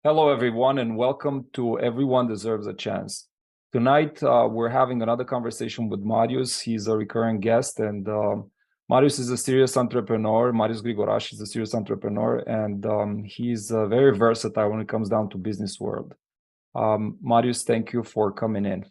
Hello, everyone, and welcome to Everyone Deserves a Chance. Tonight, we're having another conversation with Marius. He's a recurring guest, and Marius is a serious entrepreneur. Marius Grigoras is a serious entrepreneur, and he's very versatile when it comes down to business world. Marius, thank you for coming in.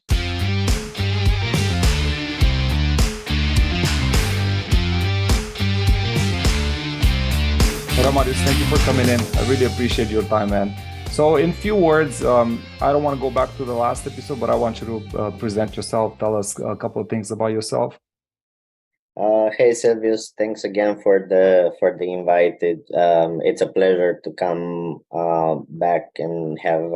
Hello, Marius. Thank you for coming in. I really appreciate your time, man. So in few words, I don't want to go back to the last episode, but I want you to present yourself. Tell us a couple of things about yourself. Hey Silvius, thanks again for the invite. It's a pleasure to come back and have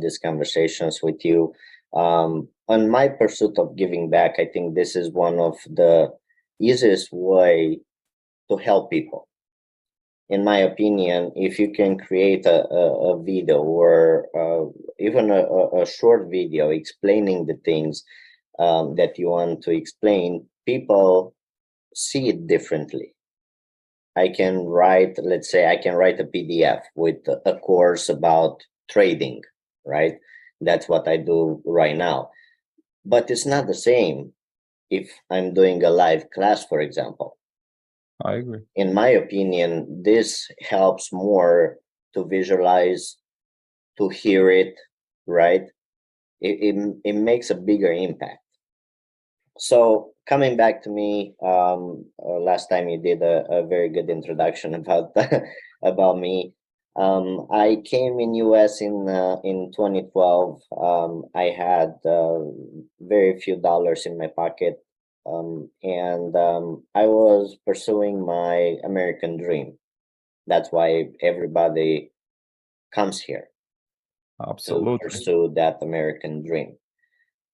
these conversations with you. On my pursuit of giving back, I think this is one of the easiest way to help people. In my opinion, if you can create a video or even a short video explaining the things that you want to explain, people see it differently. Let's say I can write a PDF with a course about trading, right? That's what I do right now. But it's not the same if I'm doing a live class, for example. I agree. In my opinion, this helps more to visualize, to hear it, right? It makes a bigger impact. So coming back to me, last time you did a very good introduction about about me. I came in US in 2012. I had very few dollars in my pocket, and I was pursuing my American dream. That's why everybody comes here to Absolutely. pursue that American dream.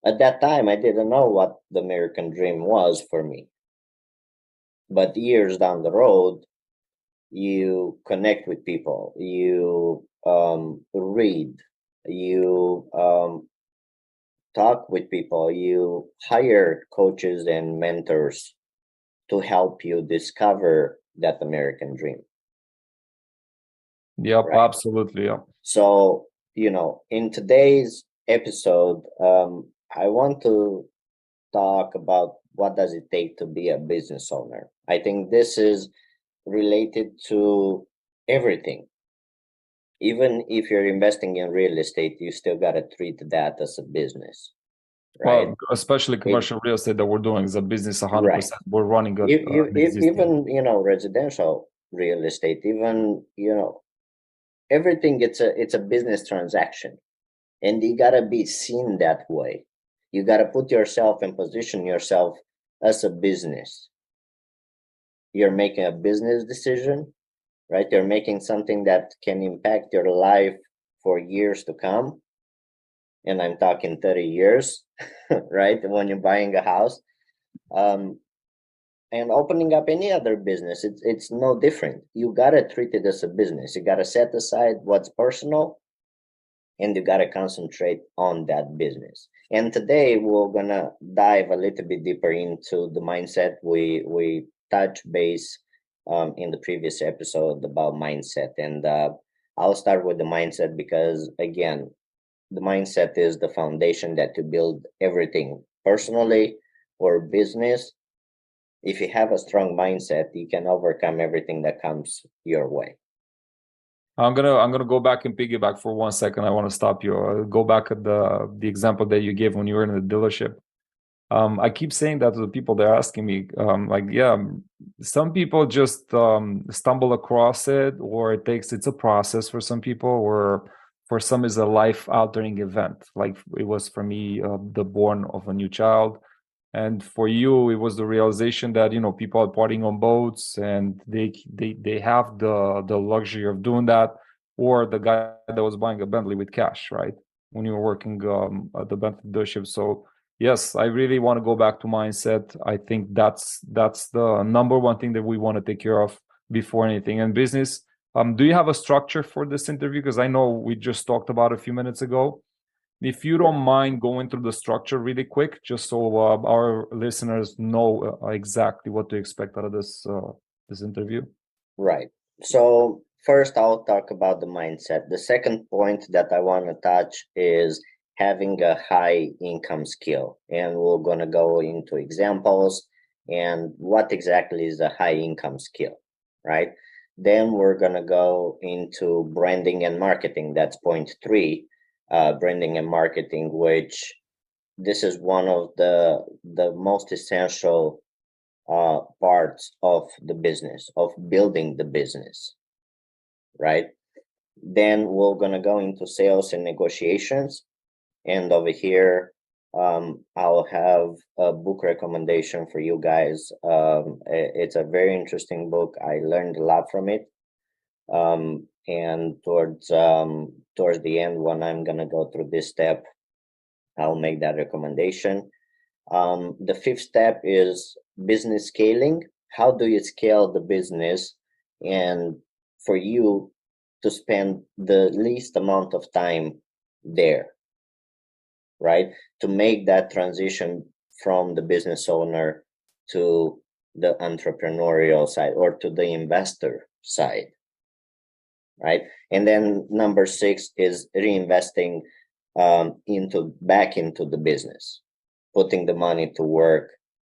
At that time, I didn't know what the American dream was for me. But years down the road, you connect with people, you read, you talk with people, you hire coaches and mentors to help you discover that American dream. Yep, Right? absolutely. Yeah. So, in today's episode, I want to talk about what does it take to be a business owner. I think this is related to everything. Even if you're investing in real estate, you still got to treat that as a business, right? Well, especially commercial real estate that we're doing is a business 100%. Right. We're running an existing. Even residential real estate, even everything. It's a business transaction, and you gotta be seen that way. You gotta put yourself and position yourself as a business. You're making a business decision, right? You're making something that can impact your life for years to come. And I'm talking 30 years, right? When you're buying a house. And opening up any other business, it's no different. You gotta treat it as a business. You gotta set aside what's personal, and you gotta concentrate on that business. And today we're gonna dive a little bit deeper into the mindset. We touch base in the previous episode about mindset, and I'll start with the mindset because again, the mindset is the foundation that you build everything personally or business. If you have a strong mindset, you can overcome everything that comes your way. I'm gonna go back and piggyback for 1 second. I want to stop you. Go back at the example that you gave when you were in the dealership. I keep saying that to the people they're asking me, some people just stumble across it, or it's a process for some people, or for some is a life-altering event. Like it was for me, the born of a new child, and for you, it was the realization that people are partying on boats, and they have the luxury of doing that, or the guy that was buying a Bentley with cash, right? When you were working at the Bentley dealership, so. Yes, I really want to go back to mindset. I think that's the number one thing that we want to take care of before anything. And business, do you have a structure for this interview? Because I know we just talked about it a few minutes ago. If you don't mind going through the structure really quick, just so our listeners know exactly what to expect out of this interview. Right. So first I'll talk about the mindset. The second point that I want to touch is having a high income skill. And we're going to go into examples and what exactly is a high income skill, right? Then we're going to go into branding and marketing. That's point three, branding and marketing, which this is one of the most essential parts of the business, of building the business, right? Then we're gonna go into sales and negotiations. And over here, I'll have a book recommendation for you guys. It's a very interesting book. I learned a lot from it. And towards the end, when I'm gonna go through this step, I'll make that recommendation. The fifth step is business scaling. How do you scale the business? And for you to spend the least amount of time there, right? To make that transition from the business owner to the entrepreneurial side or to the investor side, right? And then number six is reinvesting back into the business, putting the money to work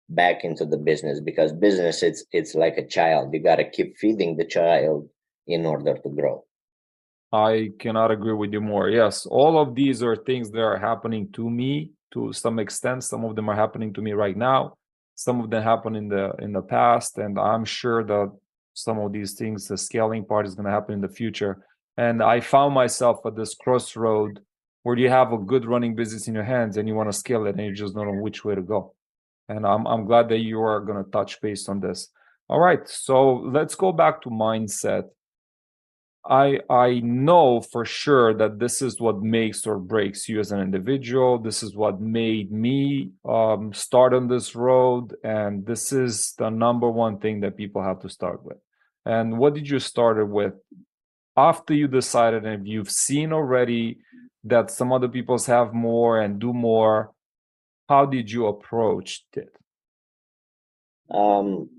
back into the business, because business it's like a child. You got to keep feeding the child in order to grow. I cannot agree with you more. Yes, all of these are things that are happening to me to some extent. Some of them are happening to me right now. Some of them happened in the past, and I'm sure that some of these things, the scaling part, is going to happen in the future. And I found myself at this crossroad where you have a good running business in your hands and you want to scale it and you just don't know which way to go. And I'm glad that you are going to touch base on this. All right, so let's go back to mindset. I know for sure that this is what makes or breaks you as an individual. This is what made me start on this road, and this is the number one thing that people have to start with. And what did you start with after you decided, and you've seen already that some other people have more and do more? How did you approach it?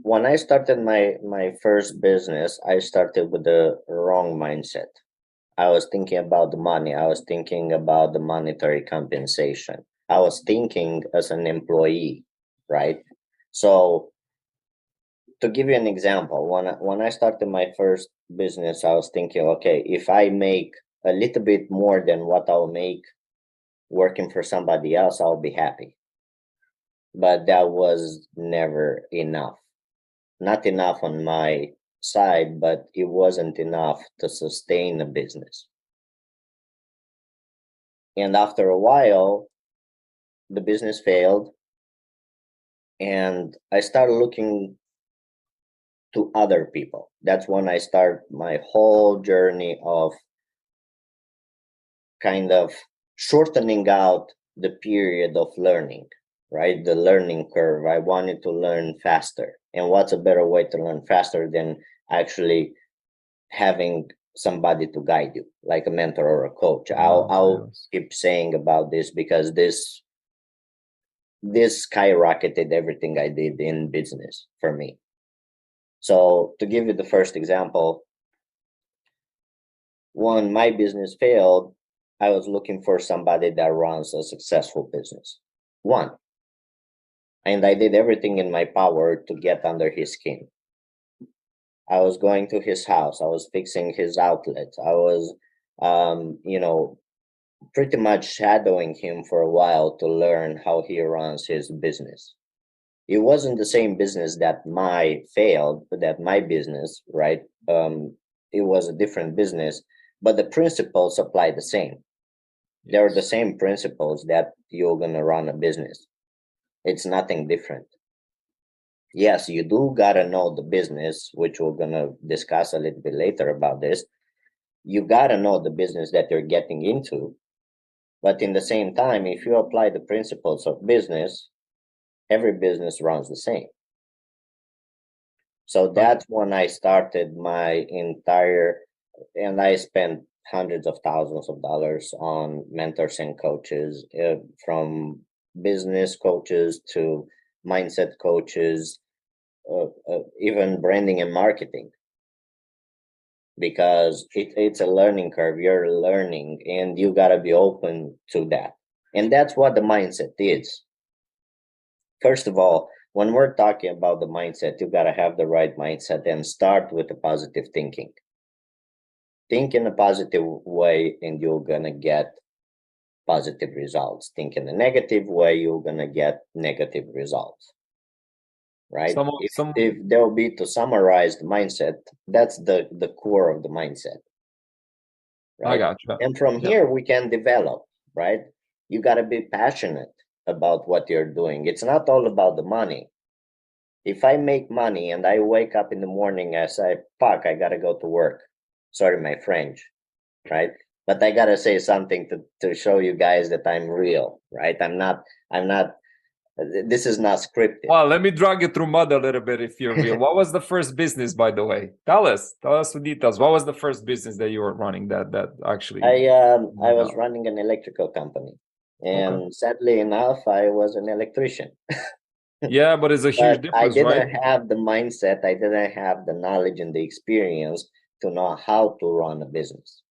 When I started my first business, I started with the wrong mindset. I was thinking about the money. I was thinking about the monetary compensation. I was thinking as an employee, right? So to give you an example, when I started my first business, I was thinking, okay, if I make a little bit more than what I'll make working for somebody else, I'll be happy. But that was never enough. Not enough on my side, but it wasn't enough to sustain a business. And after a while, the business failed, and I started looking to other people. That's when I start my whole journey of kind of shortening out the period of learning, right? The learning curve. I wanted to learn faster. And what's a better way to learn faster than actually having somebody to guide you, like a mentor or a coach? I'll keep saying about this because this skyrocketed everything I did in business for me. So to give you the first example, when my business failed, I was looking for somebody that runs a successful business. One. And I did everything in my power to get under his skin. I was going to his house. I was fixing his outlets. I was, pretty much shadowing him for a while to learn how he runs his business. It wasn't the same business that my business, right? It was a different business, but the principles apply the same. They're the same principles that you're gonna run a business. It's nothing different. Yes, you do gotta know the business, which we're gonna discuss a little bit later about this. You gotta know the business that you're getting into. But in the same time, if you apply the principles of business, every business runs the same. So that's when I started my entire, and I spent hundreds of thousands of dollars on mentors and coaches, from business coaches to mindset coaches, even branding and marketing. because it's a learning curve. You're learning and you got to be open to that. And that's what the mindset is. First of all, when we're talking about the mindset, you got to have the right mindset and start with the positive thinking. Think in a positive way and you're going to get positive results. Think in a negative way, you're going to get negative results. Right? If there will be, to summarize the mindset, that's the core of the mindset. Right? I gotcha. And from here we can develop, right? You got to be passionate about what you're doing. It's not all about the money. If I make money and I wake up in the morning, I say, fuck, I got to go to work. Sorry, my French, right? But I got to say something to show you guys that I'm real, right? I'm not, this is not scripted. Well, let me drag you through mud a little bit if you're real. What was the first business, by the way? Tell us the details. What was the first business that you were running that actually? I was running an electrical company, and sadly enough, I was an electrician. Yeah, but it's a huge difference, I didn't right? have the mindset, I didn't have the knowledge and the experience to know how to run a business.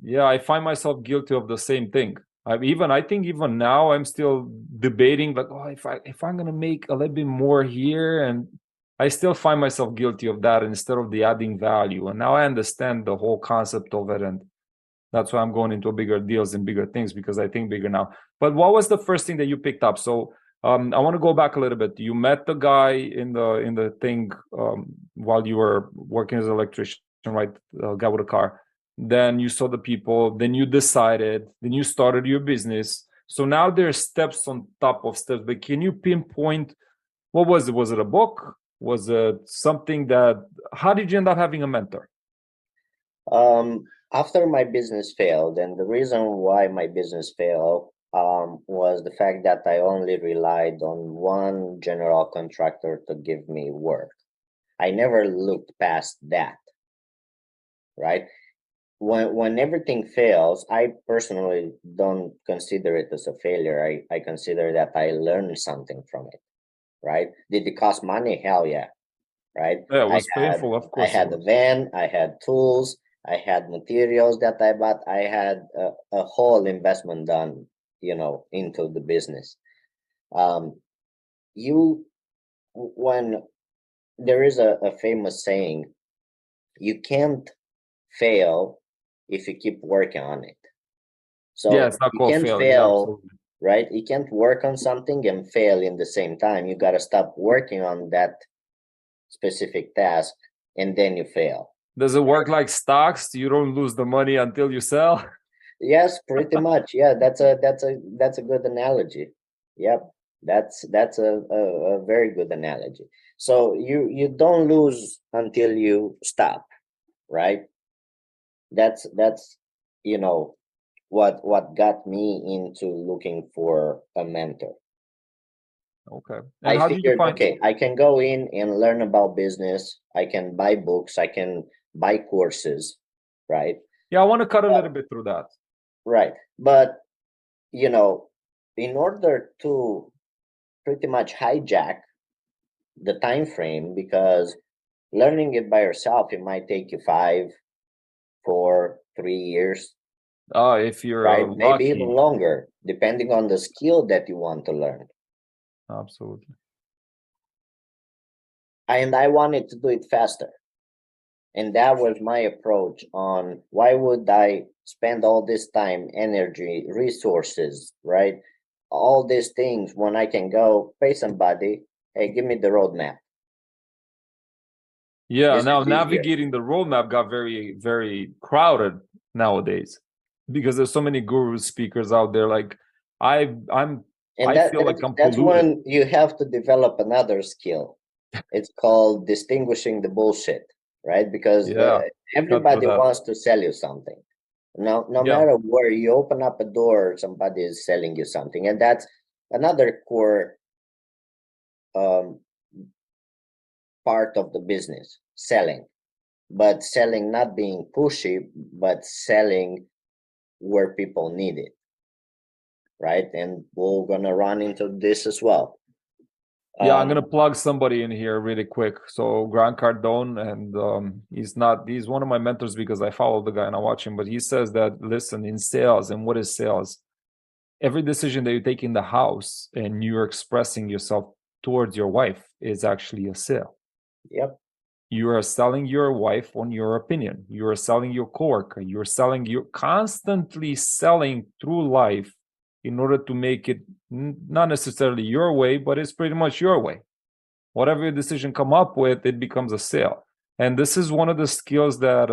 Yeah, I find myself guilty of the same thing. I think even now I'm still debating, like, oh, if I'm gonna make a little bit more here, and I still find myself guilty of that instead of the adding value. And now I understand the whole concept of it, and that's why I'm going into bigger deals and bigger things, because I think bigger now. But what was the first thing that you picked up? So I want to go back a little bit. You met the guy in the thing while you were working as an electrician, right? Guy with a car. Then you saw the people. Then you decided. Then you started your business. So now there's steps on top of steps. But can you pinpoint what was it? Was it a book? Was it something that? How did you end up having a mentor? After my business failed, and the reason why my business failed was the fact that I only relied on one general contractor to give me work. I never looked past that, right? When everything fails, I personally don't consider it as a failure. I consider that I learned something from it, right? Did it cost money? Hell yeah, right? Yeah, it was painful, of course. I had a van, I had tools, I had materials that I bought, I had a whole investment done, into the business. You When there is a famous saying, you can't fail if you keep working on it. So yeah, it's not you called can't failure. fail, Absolutely. right? You can't work on something and fail in the same time. You got to stop working on that specific task and then you fail. Does it work like stocks? You don't lose the money until you sell? Yes, pretty much. Yeah, that's a good analogy. Yep. That's a very good analogy. So you don't lose until you stop, right? That's what got me into looking for a mentor. Okay. And I how did you figured, find? okay, I can go in and learn about business. I can buy books. I can buy courses, right? Yeah, I want to cut a little bit through that. Right. But, in order to pretty much hijack the time frame, because learning it by yourself, it might take you 5, 4, 3 years, If right? you're Maybe even lucky. longer, depending on the skill that you want to learn. Absolutely. And I wanted to do it faster. And that was my approach on why would I spend all this time, energy, resources, right? All these things when I can go pay somebody, hey, give me the roadmap. Yeah, This now is easier. navigating the roadmap got very, very crowded nowadays because there's so many guru speakers out there. Like And I feel like I'm that's polluted. when you have to develop another skill. It's called distinguishing the bullshit, right? Because Yeah, everybody wants to sell you something. No yeah, matter where you open up a door, somebody is selling you something, and that's another core um, part of the business, selling. But selling not being pushy, but selling where people need it, right? And we're gonna run into this as well. Yeah, I'm gonna plug somebody in here really quick. So Grant Cardone, and he's one of my mentors because I follow the guy and I watch him. But he says that, listen, in sales, and what is sales? Every decision that you take in the house and you're expressing yourself towards your wife is actually a sale. Yep. You are selling your wife on your opinion. You are selling your coworker. You're constantly selling through life in order to make it not necessarily your way, but it's pretty much your way. Whatever your decision come up with, it becomes a sale. And this is one of the skills that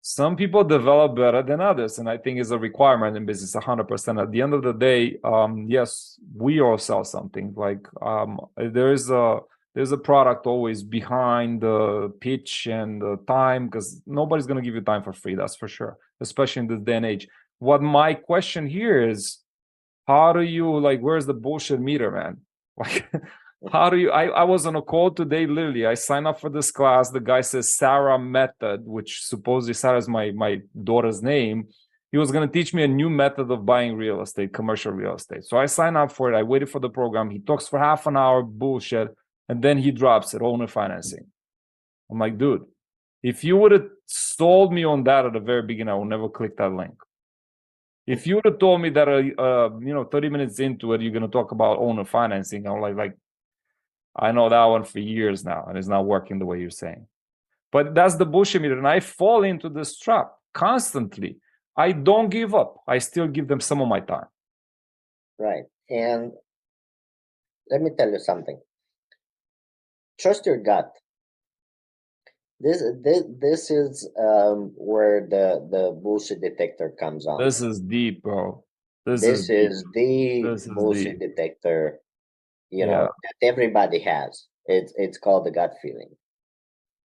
some people develop better than others, and I think is a requirement in business 100%. At the end of the day, yes, we all sell something. Like there's a product always behind the pitch and the time, because nobody's going to give you time for free, that's for sure, especially in this day and age. What my question here is, how do you, like, where's the bullshit meter, man? Like, how do you, I was on a call today, literally, I signed up for this class. The guy says Sarah Method, which supposedly Sarah is my daughter's name. He was going to teach me a new method of buying real estate, commercial real estate. So I signed up for it. I waited for the program. He talks for half an hour, bullshit, and then he drops it, owner financing. I'm like, dude, if you would have sold me on that at the very beginning, I would never click that link. If you would have told me that 30 minutes into it, you're going to talk about owner financing, I'm like, I know that one for years now, and it's not working the way you're saying. But that's the bullshit meter, and I fall into this trap constantly. I don't give up. I still give them some of my time. Right. And let me tell you something. Trust your gut. This is where the bullshit detector comes on. This is deep, bro. This is the bullshit deep. detector, that everybody has. It's called the gut feeling.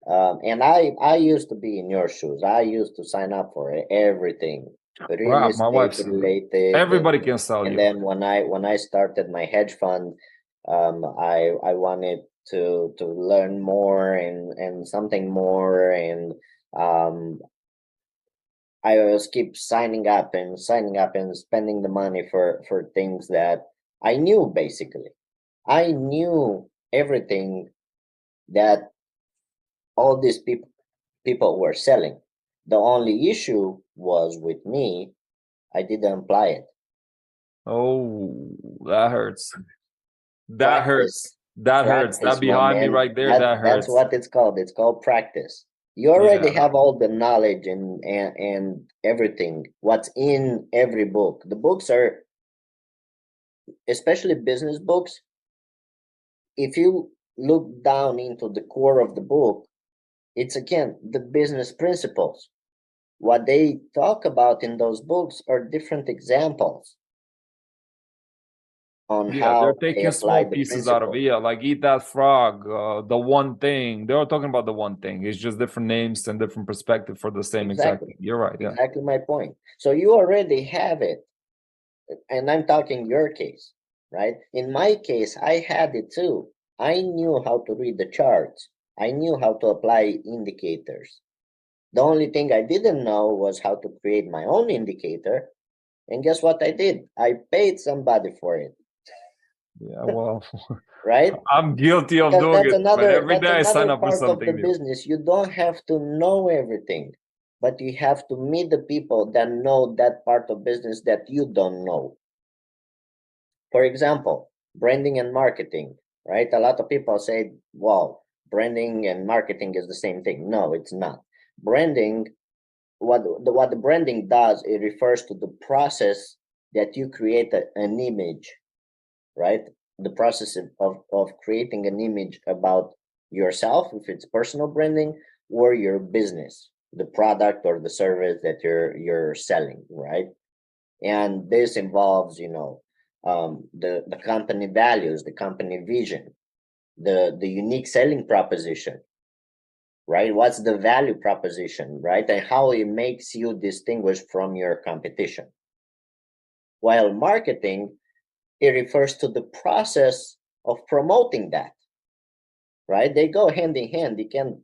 And I used to be in your shoes. I used to sign up for everything, real Wow, my estate wife's related. everybody can sell you. And then when I started my hedge fund, I wanted to learn more and something more, and I was keep signing up and spending the money for things that I knew. Basically, I knew everything that all these people were selling. The only issue was with me, I didn't apply it. Oh, that hurts. That Practice. hurts. That hurts. That behind me right there, that hurts. That's what it's called. It's called practice. You already have all the knowledge and everything, what's in every book. The books are, especially business books, if you look down into the core of the book, it's again the business principles. What they talk about in those books are different examples on how they're they taking apply small the pieces out of principles. it. Yeah, like eat that frog, the one thing. They were talking about the one thing. It's just different names and different perspective for the same exact thing. You're right. Yeah. Exactly my point. So you already have it. And I'm talking your case, right? In my case, I had it too. I knew how to read the charts. I knew how to apply indicators. The only thing I didn't know was how to create my own indicator. And guess what I did? I paid somebody for it. Yeah, well, right? I'm guilty of doing it, but every day I sign up for something new. Business. You don't have to know everything, but you have to meet the people that know that part of business that you don't know. For example, branding and marketing, right? A lot of people say, well, branding and marketing is the same thing. No, it's not. Branding, what the branding does, it refers to the process that you create an image, right? The process of creating an image about yourself, if it's personal branding, or your business, the product or the service that you're selling, right? And this involves, the company values, the company vision, the unique selling proposition, right? What's the value proposition, right? And how it makes you distinguish from your competition. While marketing, it refers to the process of promoting that, right? They go hand in hand. You can,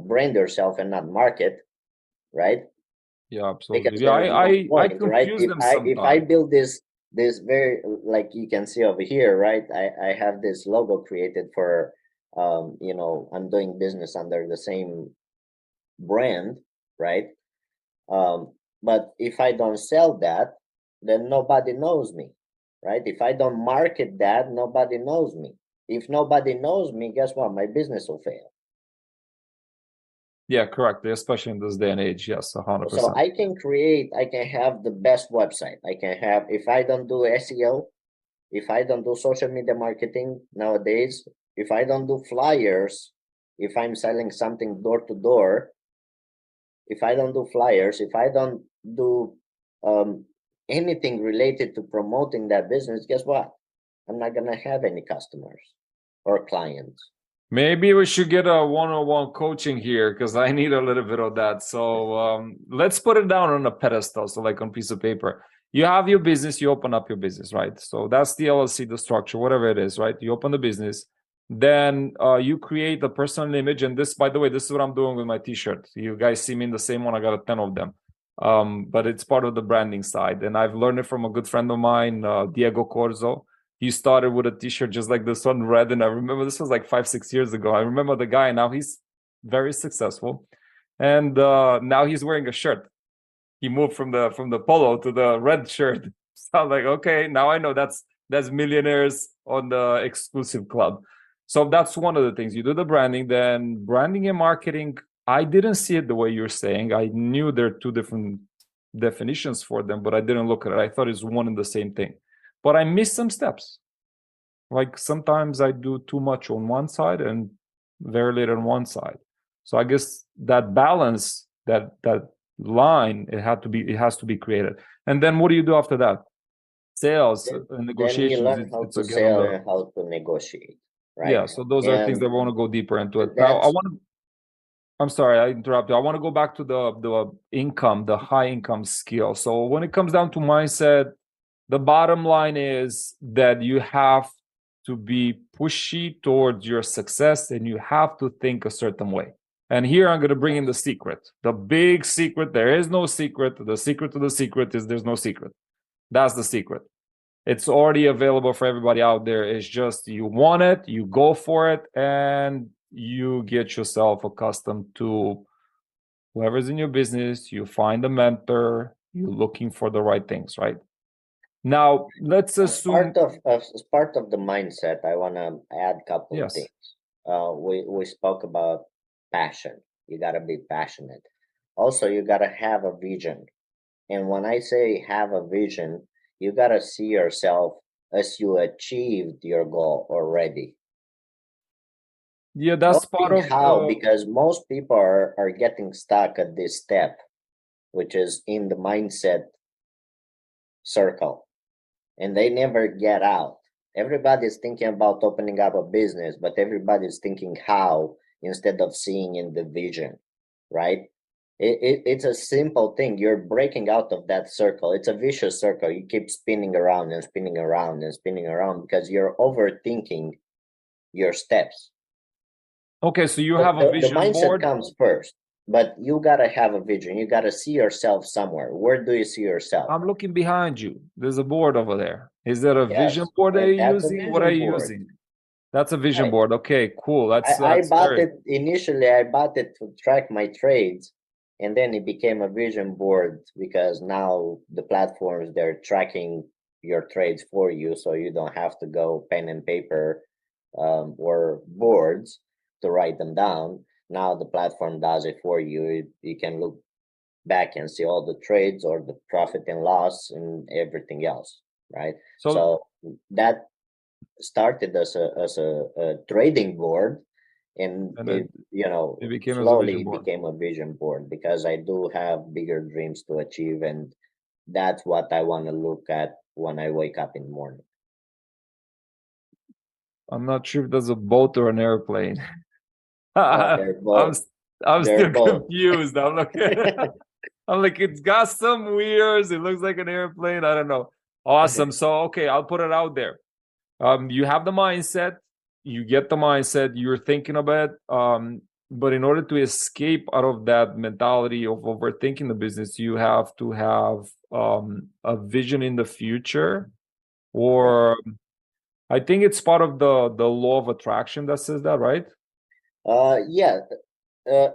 brand yourself and not market, right? Yeah, absolutely. Because Yeah, there's no I point, right? confuse them sometimes. If I build this this very, like you can see over here, right? I have this logo created for, I'm doing business under the same brand, right? But if I don't sell that, then nobody knows me, right? If I don't market that, nobody knows me. If nobody knows me, guess what? My business will fail. Yeah, correct. Especially in this day and age. Yes, So 100%. I can have the best website. I can have, if I don't do SEO, if I don't do social media marketing nowadays, if I don't do flyers, if I'm selling something door to door, if I don't do flyers, if I don't do anything related to promoting that business, guess what? I'm not gonna have any customers or clients. Maybe we should get a one-on-one coaching here because I need a little bit of that. So let's put it down on a pedestal, so like on a piece of paper. You have your business, you open up your business, right? So that's the LLC, the structure, whatever it is, right? You open the business, then you create a personal image. And this, by the way, this is what I'm doing with my t-shirt. You guys see me in the same one. I got 10 of them. But it's part of the branding side. And I've learned it from a good friend of mine, Diego Corzo. He started with a t-shirt just like this one, red, and I remember this was like 5-6 years ago. I remember the guy. Now he's very successful, and now he's wearing a shirt. He moved from the polo to the red shirt. So I'm like, okay, now I know that's millionaires on the exclusive club. So that's one of the things. You do the branding, then branding and marketing. I didn't see it the way you're saying. I knew there are two different definitions for them, but I didn't look at it. I thought it's one and the same thing. But I missed some steps. Like sometimes I do too much on one side and very little on one side. So I guess that balance, that line, it has to be created. And then what do you do after that? Sales and Then you negotiations. learn how It's to again on sell the, and how to negotiate, right? yeah. So those are things that And we want to go deeper into it. Now I that's want to. I'm sorry, I interrupted. I want to go back to the income, the high income skill. So when it comes down to mindset, the bottom line is that you have to be pushy towards your success and you have to think a certain way. And here I'm going to bring in the secret, the big secret. There is no secret. The secret to the secret is there's no secret. That's the secret. It's already available for everybody out there. It's just you want it, you go for it, and you get yourself accustomed to whoever's in your business. You find a mentor, you're looking for the right things, right? Now, let's assume. as part of the mindset. I want to add a couple of Yes. things. We spoke about passion. You got to be passionate. Also, you got to have a vision. And when I say have a vision, you got to see yourself as you achieved your goal already. Yeah, that's Don't part think of how, the. because most people are getting stuck at this step, which is in the mindset circle, and they never get out. Everybody's thinking about opening up a business, but everybody's thinking how instead of seeing in the vision, right? It's a simple thing. You're breaking out of that circle. It's a vicious circle. You keep spinning around and spinning around and spinning around because you're overthinking your steps. Okay, so you So have a the vision mindset board. comes first, but you gotta have a vision. You gotta see yourself somewhere. Where do you see yourself? I'm looking behind you. There's a board over there. Is that a vision Yes, board that and you're that's a using? What are vision you board. using? That's a vision Right. board. Okay, cool. I That's bought very. it initially. I bought it to track my trades, and then it became a vision board because now the platforms, they're tracking your trades for you, so you don't have to go pen and paper or boards to write them down. Now the platform does it for you. You can look back and see all the trades or the profit and loss and everything else, right? So So that started as a trading board, and and it, it became as a vision slowly board. became a vision board because I do have bigger dreams to achieve, and that's what I want to look at when I wake up in the morning. I'm not sure if that's a boat or an airplane. They're I'm both. I'm They're still both. confused. I'm looking. I'm like, it's got some wheels. It looks like an airplane. I don't know. Awesome. So okay, I'll put it out there. You have the mindset. You get the mindset. You're thinking about it. But in order to escape out of that mentality of overthinking the business, you have to have a vision in the future or I think it's part of the law of attraction that says that, right? Yeah.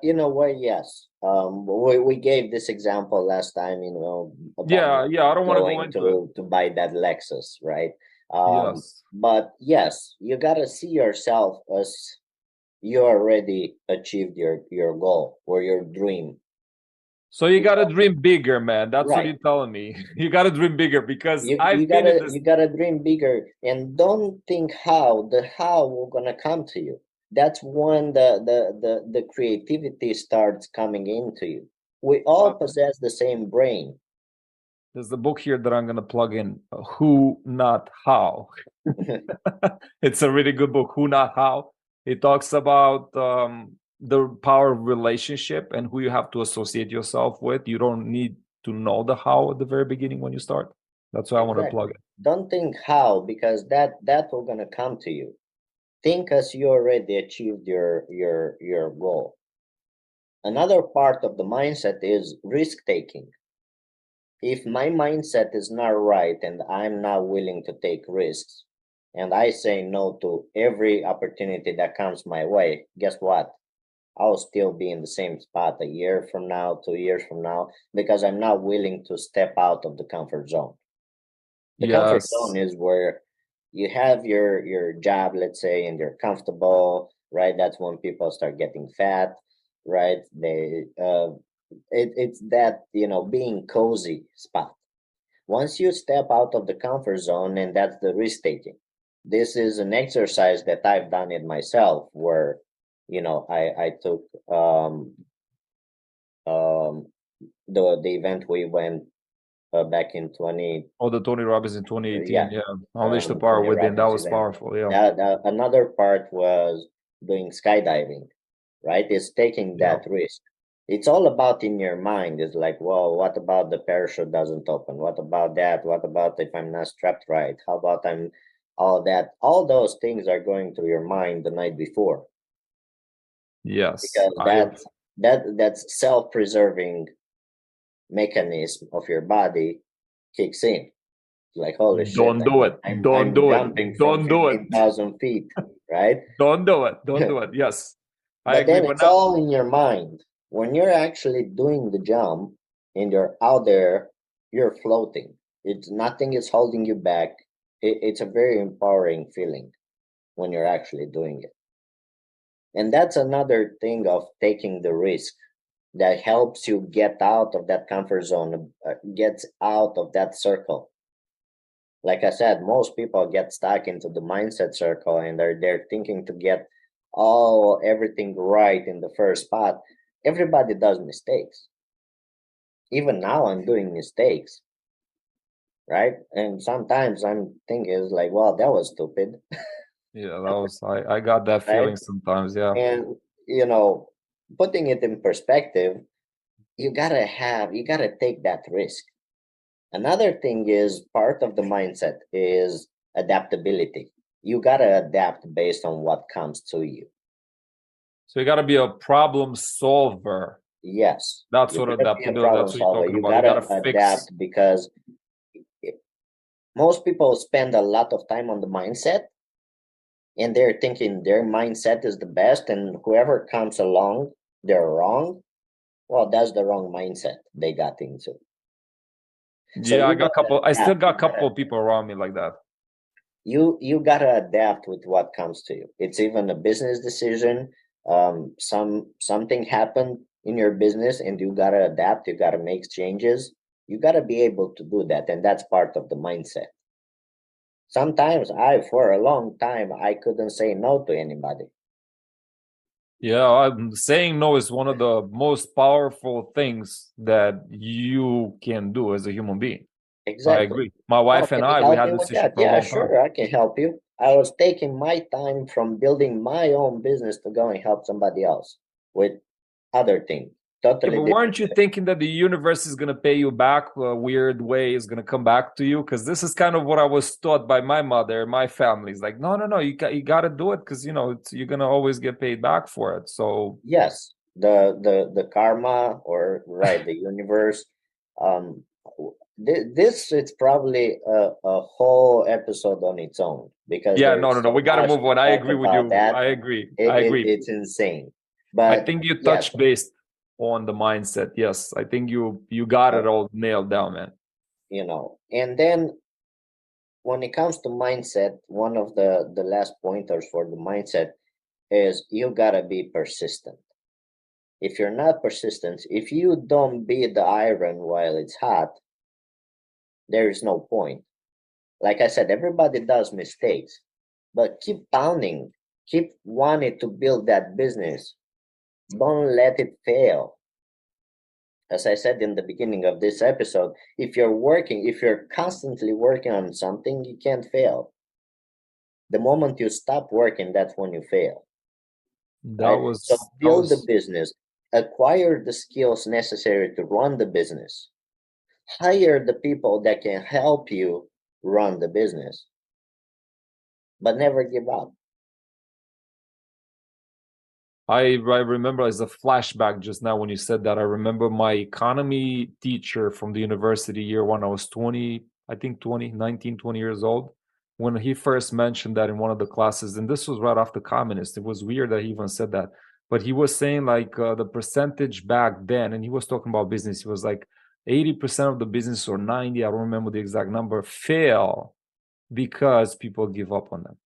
You know what? Yes. We gave this example last time, you know, about Yeah, I don't want to go going into it. to buy that Lexus, right? Yes. But yes, you gotta see yourself as you already achieved your goal or your dream. So you gotta dream bigger, man. That's what Right. you're telling me. You gotta dream bigger because You I've been in gotta this. you gotta dream bigger and don't think how will gonna come to you. That's when the creativity starts coming into you. We all possess the same brain. There's a book here that I'm gonna plug in. Who, not how. It's a really good book. Who, not how. It talks about the power of relationship and who you have to associate yourself with. You don't need to know the how at the very beginning when you start. That's why I want to plug Exactly. it. Don't think how because that will gonna come to you. Think as you already achieved your goal. Another part of the mindset is risk taking. If my mindset is not right and I'm not willing to take risks and I say no to every opportunity that comes my way, guess what? I'll still be in the same spot a year from now, 2 years from now, because I'm not willing to step out of the comfort zone. The comfort Yes. zone is where you have your job, let's say, and you're comfortable, right? That's when people start getting fat, right? It's that, you know, being cozy spot. Once you step out of the comfort zone, and that's the risk taking. This is an exercise that I've done it myself, where, you know, I took um the event we went back in 20, Oh, the Tony Robbins in 2018. yeah, Yeah. Unleash the power Tony within. That Robbins was event. powerful. Yeah. Another part was doing skydiving, right? It's taking Yeah. that risk. It's all about in your mind. It's like, well, what about the parachute doesn't open? What about that? What about if I'm not strapped right? How about I'm all that? All those things are going through your mind the night before Yes. because that's self-preserving mechanism of your body kicks in. Like, holy shit, Don't do it. Don't I'm do it. jumping from Don't do it. 15,000 feet, right? Don't do it. Don't do it. Yes. I But agree. then But it's now, all in your mind. When you're actually doing the jump and you're out there, you're floating. It's nothing is holding you back. It's a very empowering feeling when you're actually doing it. And that's another thing of taking the risk that helps you get out of that comfort zone, gets out of that circle. Like I said, most people get stuck into the mindset circle and they're thinking to get all everything right in the first spot. Everybody does mistakes. Even now I'm doing mistakes, right? And sometimes I'm thinking it's like, well, that was stupid, yeah, that was I got that right? feeling sometimes. Yeah. And you know, putting it in perspective, you gotta take that risk. Another thing is part of the mindset is adaptability. You gotta adapt based on what comes to you. So you got to be a problem solver. Yes, That's you what gotta be a adaptability. problem That's what you're solver. talking You about. You got to gotta fix. adapt because i- most people spend a lot of time on the mindset and they're thinking their mindset is the best, and whoever comes along, they're wrong. Well, that's the wrong mindset they got into. So Yeah, I you got a gotta couple. I still adapt. got a couple of people around me like that. You gotta adapt with what comes to you. It's even a business decision. Something happened in your business and you gotta adapt, you gotta make changes. You gotta be able to do that, and that's part of the mindset. Sometimes for a long time I couldn't say no to anybody. Yeah, I'm saying no is one of the most powerful things that you can do as a human being. I Exactly. agree. My Oh, wife and can you we help had me this with issue that? for a Yeah, long time. sure, I can help you. I was taking my time from building my own business to go and help somebody else with other things, Yeah, totally but different. weren't you thinking that the universe is gonna pay you back a weird way, is gonna come back to you? Because this is kind of what I was taught by my mother, my family. It's like, no, no, no, you got to do it because you know you're gonna always get paid back for it. So Yes, the karma, or right, the universe, um this is probably a whole episode on its own, because Yeah, there's no. so We got to much move to on. I talk agree with about you. that. I agree. I agree. It's insane. I But think you yes, touched base on the mindset. Yes, I think you got it uh, all nailed down, man. and then when it comes to mindset, one of the last pointers for the mindset is you gotta be persistent. If you're not persistent, if you don't beat the iron while it's hot, there is no point. Like I said, everybody does mistakes, but keep pounding, keep wanting to build that business. Don't let it fail. As I said in the beginning of this episode, if you're constantly working on something, you can't fail. The moment you stop working, that's when you fail, That right? So was that build the was business, acquire the skills necessary to run the business, hire the people that can help you run the business, but never give up. I remember as a flashback just now when you said that. I remember my economy teacher from the university year when I was 20, I think 19, 20 years old, when he first mentioned that in one of the classes. And this was right after communist. It was weird that he even said that. But he was saying like the percentage back then, and he was talking about business. He was like 80% of the business or 90, I don't remember the exact number, fail because people give up on them.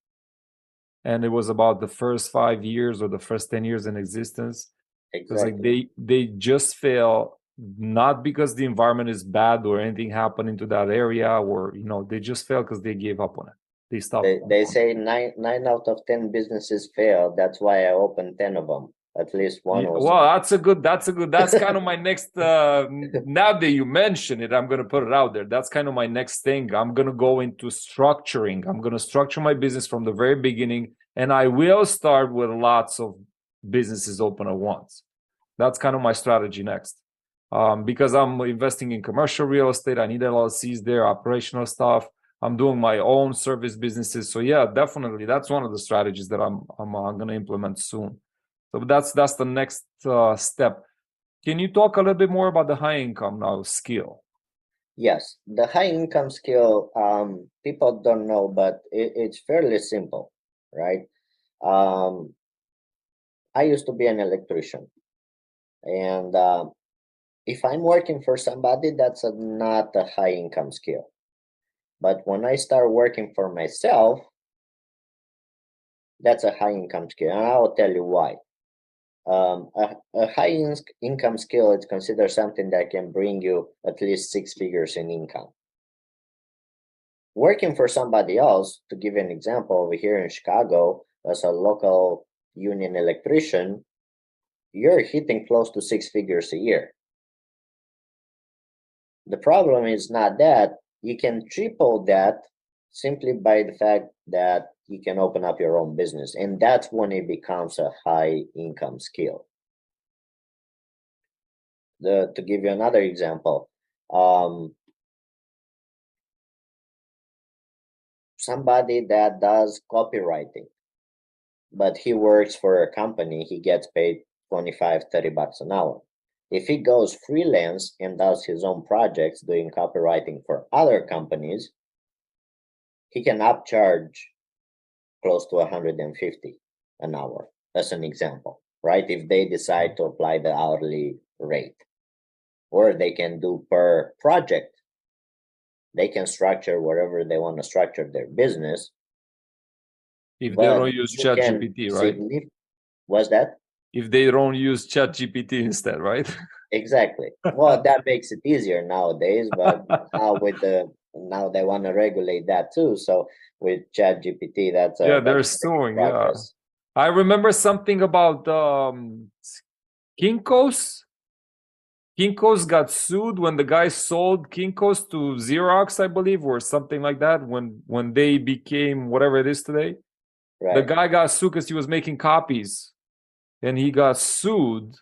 And it was about the first 5 years or the first 10 years in existence, because like Exactly. they just fail, not because the environment is bad or anything happening to that area, or they just fail because they gave up on it. They stopped. They say nine out of 10 businesses fail. That's why I opened 10 of them. At least one was. Well, that's kind of my next now that you mention it, I'm going to put it out there. That's kind of my next thing. I'm going to go into structuring. I'm going to structure my business from the very beginning, and I will start with lots of businesses open at once. That's kind of my strategy next. Because I'm investing in commercial real estate, I need LLCs there, operational stuff. I'm doing my own service businesses. So yeah, definitely, that's one of the strategies that I'm going to implement soon. So that's the next step. Can you talk a little bit more about the high income now skill? Yes, the high income skill, people don't know, but it's fairly simple, right? Um, I used to be an electrician, and if I'm working for somebody, that's not a high income skill. But when I start working for myself, that's a high income skill, and I'll tell you why. A income skill is considered something that can bring you at least six figures in income. Working for somebody else, to give you an example, over here in Chicago, as a local union electrician, you're hitting close to six figures a year. The problem is not that. You can triple that simply by the fact that you can open up your own business. And that's when it becomes a high income skill. To give you another example, somebody that does copywriting, but he works for a company, he gets paid 25, 30 bucks an hour. If he goes freelance and does his own projects doing copywriting for other companies, he can upcharge close to 150 an hour, as an example, right? If they decide to apply the hourly rate, or they can do per project, they can structure whatever they want to structure their business. If they But don't use you can ChatGPT, right? what's that? If they don't use ChatGPT instead, right? Exactly. Well, that makes it easier nowadays, but now they want to regulate that too. So with ChatGPT, Yeah, that's they're a work in suing. Yeah, progress. I remember something about Kinko's. Kinko's got sued when the guy sold Kinko's to Xerox, I believe, or something like that. When they became whatever it is today, the Right. guy got sued because he was making copies, and he got sued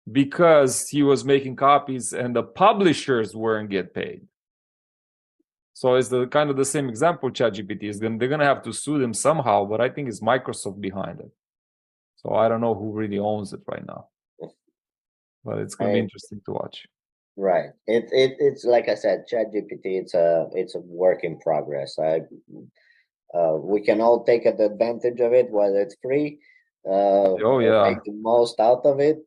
because he was making copies, and the publishers weren't get paid. So it's the kind of the same example. ChatGPT is they're gonna have to sue them somehow, but I think it's Microsoft behind it. So I don't know who really owns it right now, but it's gonna be I interesting to watch. Right. It's like I said, ChatGPT. It's a work in progress. We can all take advantage of it while it's free, Oh yeah. make the most out of it.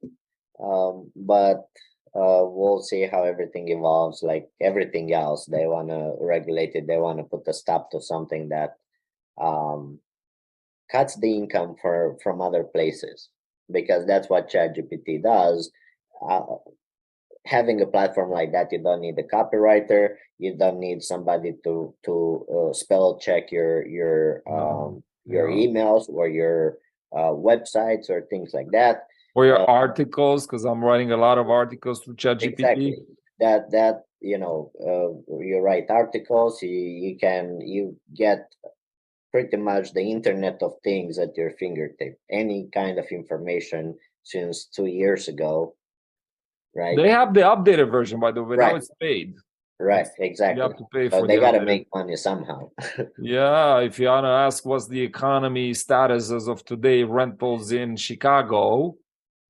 But we'll see how everything evolves. Like everything else, they want to regulate it. They want to put a stop to something that um, cuts the income from other places, because that's what ChatGPT does. Uh, Having a platform like that, you don't need a copywriter. You don't need somebody to spell check No. your Yeah. emails or your websites or things like that. Or your Uh, articles, because I'm writing a lot of articles through ChatGPT. exactly. That you write articles. You get pretty much the Internet of Things at your fingertip. Any kind of information since 2 years ago, right? They have the updated version, by the way. Now Right. it's paid. Right, You exactly. have to pay So for the they got to updated. make money somehow. Yeah, if you want to ask what's the economy status as of today, rentals in Chicago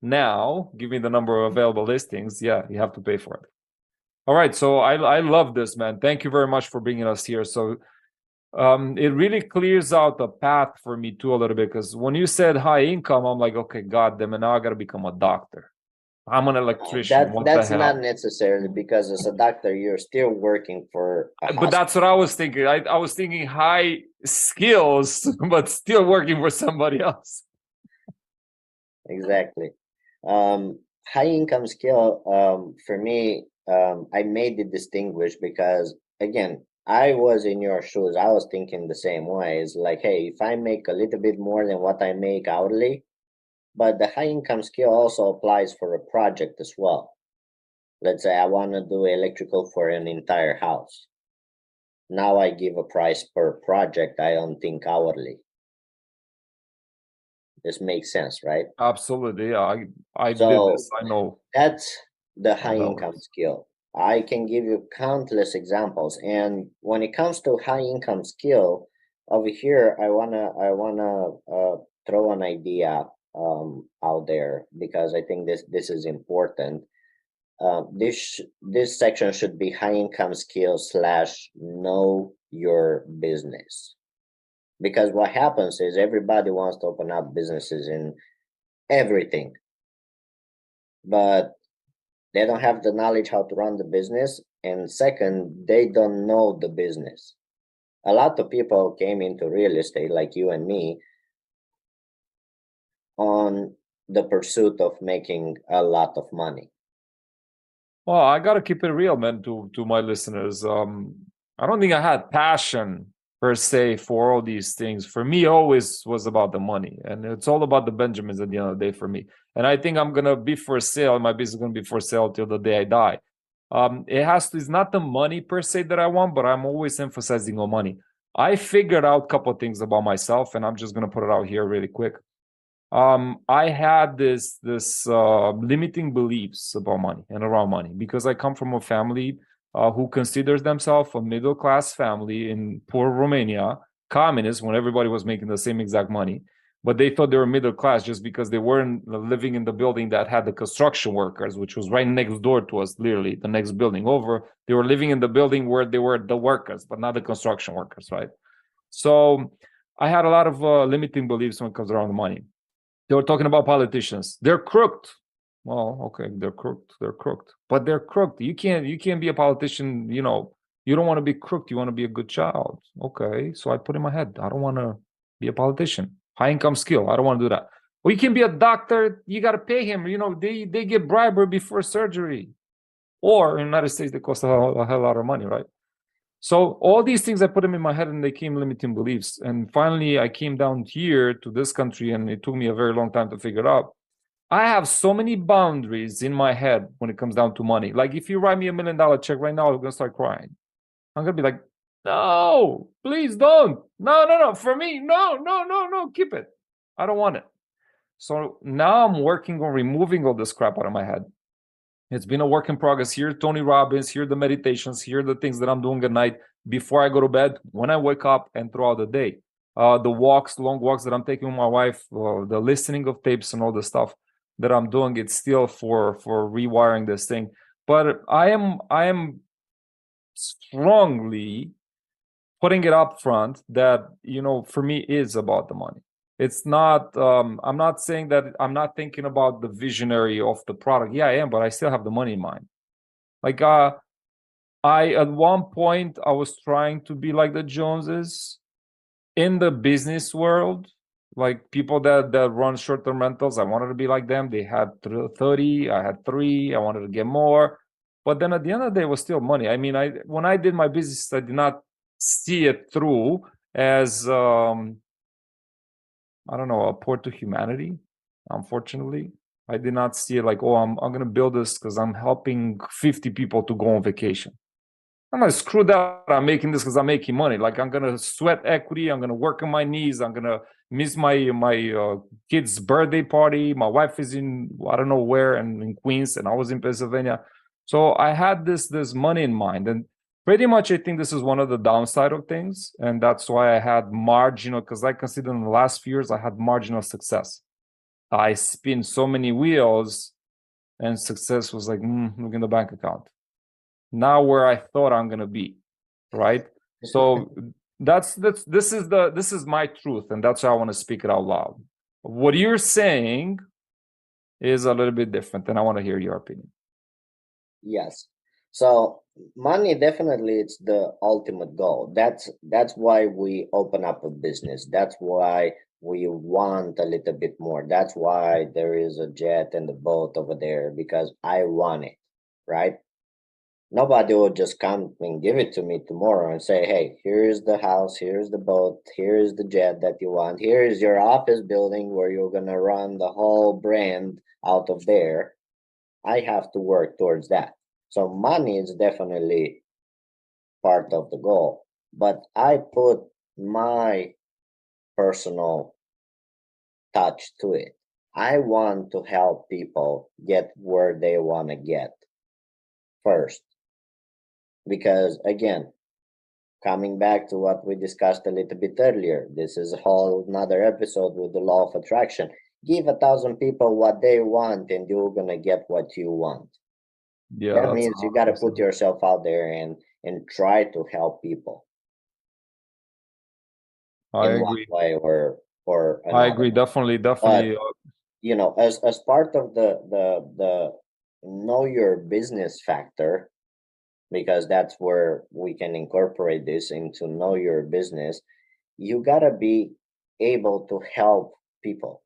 now, give me the number of available listings. Yeah, you have to pay for it. All right, so I love this, man. Thank you very much for bringing us here. So it really clears out the path for me too a little bit, because when you said high income, I'm like, okay, God damn it, now I got to become a doctor. I'm an electrician. What the That's not hell? necessarily, because as a doctor, you're still working for a But that's what hospital. I was thinking. I was thinking high skills, but still working for somebody else. Exactly. High income skill, for me, I made it distinguished because, again, I was in your shoes. I was thinking the same way. It's like, hey, if I make a little bit more than what I make hourly, but the high income skill also applies for a project as well. Let's say I want to do electrical for an entire house. Now I give a price per project. I don't think hourly. This makes sense, right? Absolutely. Yeah, I did So this. I know that's the how high that income works. skill. I can give you countless examples. And when it comes to high income skill, over here, I wanna throw an idea out there, because I think this is important. This section should be high income skill slash know your business, because what happens is everybody wants to open up businesses in everything, but they don't have the knowledge how to run the business, and second, they don't know the business. A lot of people came into real estate like you and me on the pursuit of making a lot of money. Well, I gotta keep it real, man, to my listeners. I don't think I had passion per se for all these things. For me, it always was about the money, and it's all about the Benjamins at the end of the day for me. And I think I'm gonna be for sale. My business is gonna be for sale till the day I die. It has to. It's not the money per se that I want, but I'm always emphasizing on money. I figured out a couple of things about myself, and I'm just gonna put it out here really quick. I had this limiting beliefs about money and around money, because I come from a family who considers themselves a middle class family in poor Romania, communist, when everybody was making the same exact money, but they thought they were middle class just because they weren't living in the building that had the construction workers, which was right next door to us, literally the next building over. They were living in the building where they were the workers, but not the construction workers, right? So I had a lot of limiting beliefs when it comes around the money. They were talking about politicians. They're crooked. Well, okay, they're crooked. They're crooked, but they're crooked. You can't be a politician. You don't want to be crooked. You want to be a good child. Okay, so I put in my head, I don't want to be a politician. High income skill. I don't want to do that. Well, you can be a doctor. You got to pay him. They get bribery before surgery, or in the United States they cost a hell lot of money, right? So all these things I put them in my head, and they came limiting beliefs. And finally, I came down here to this country, and it took me a very long time to figure it out. I have so many boundaries in my head when it comes down to money. Like if you write me $1 million check right now, I'm gonna start crying. I'm gonna be like, no, please don't. No, no, no. For me, no, no, no, no. Keep it. I don't want it. So now I'm working on removing all this crap out of my head. It's been a work in progress. Here, Tony Robbins, here, the meditations, here, the things that I'm doing at night before I go to bed, when I wake up, and throughout the day. The walks, long walks that I'm taking with my wife, the listening of tapes and all the stuff that I'm doing, it's still for rewiring this thing. but I am strongly putting it up front that, you know, for me is about the money. It's not, I'm not saying that I'm not thinking about the visionary of the product. Yeah, I am, but I still have the money in mind. Like, I, at one point, I was trying to be like the Joneses in the business world, like people that run short-term rentals. I wanted to be like them. They had 30, I had 3, I wanted to get more. But then at the end of the day, it was still money. I mean, when I did my business, I did not see it through as I don't know, a port to humanity. Unfortunately, I did not see it like, oh, I'm gonna build this because I'm helping 50 people to go on vacation. I'm gonna screw that. I'm making this because I'm making money. Like, I'm gonna sweat equity. I'm gonna work on my knees. I'm gonna miss my kid's birthday party. My wife is in I don't know where and in Queens, and I was in Pennsylvania. So I had this money in mind, and pretty much I think this is one of the downside of things, and that's why I had marginal. Because I consider in the last few years I had marginal success. I spin so many wheels, and success was like, look in the bank account. Now where I thought I'm gonna be, right? So this is my truth, and that's why I want to speak it out loud. What you're saying is a little bit different, and I want to hear your opinion. Yes. So money definitely it's the ultimate goal. That's why we open up a business. That's why we want a little bit more. That's why there is a jet and a boat over there because I want it, right? Nobody will just come and give it to me tomorrow and say, "Hey, here's the house, here's the boat, here's the jet that you want. Here is your office building where you're going to run the whole brand out of there." I have to work towards that. So money is definitely part of the goal, but I put my personal touch to it. I want to help people get where they want to get first. Because again, coming back to what we discussed a little bit earlier, this is a whole another episode with the law of attraction. Give 1,000 people what they want, and you're gonna get what you want. Yeah, That that's means you got to put 100%. yourself out there and try to help people I in one agree. way or I another. agree. Definitely, But definitely. as part of the know your business factor, because that's where we can incorporate this into know your business. You got to be able to help people,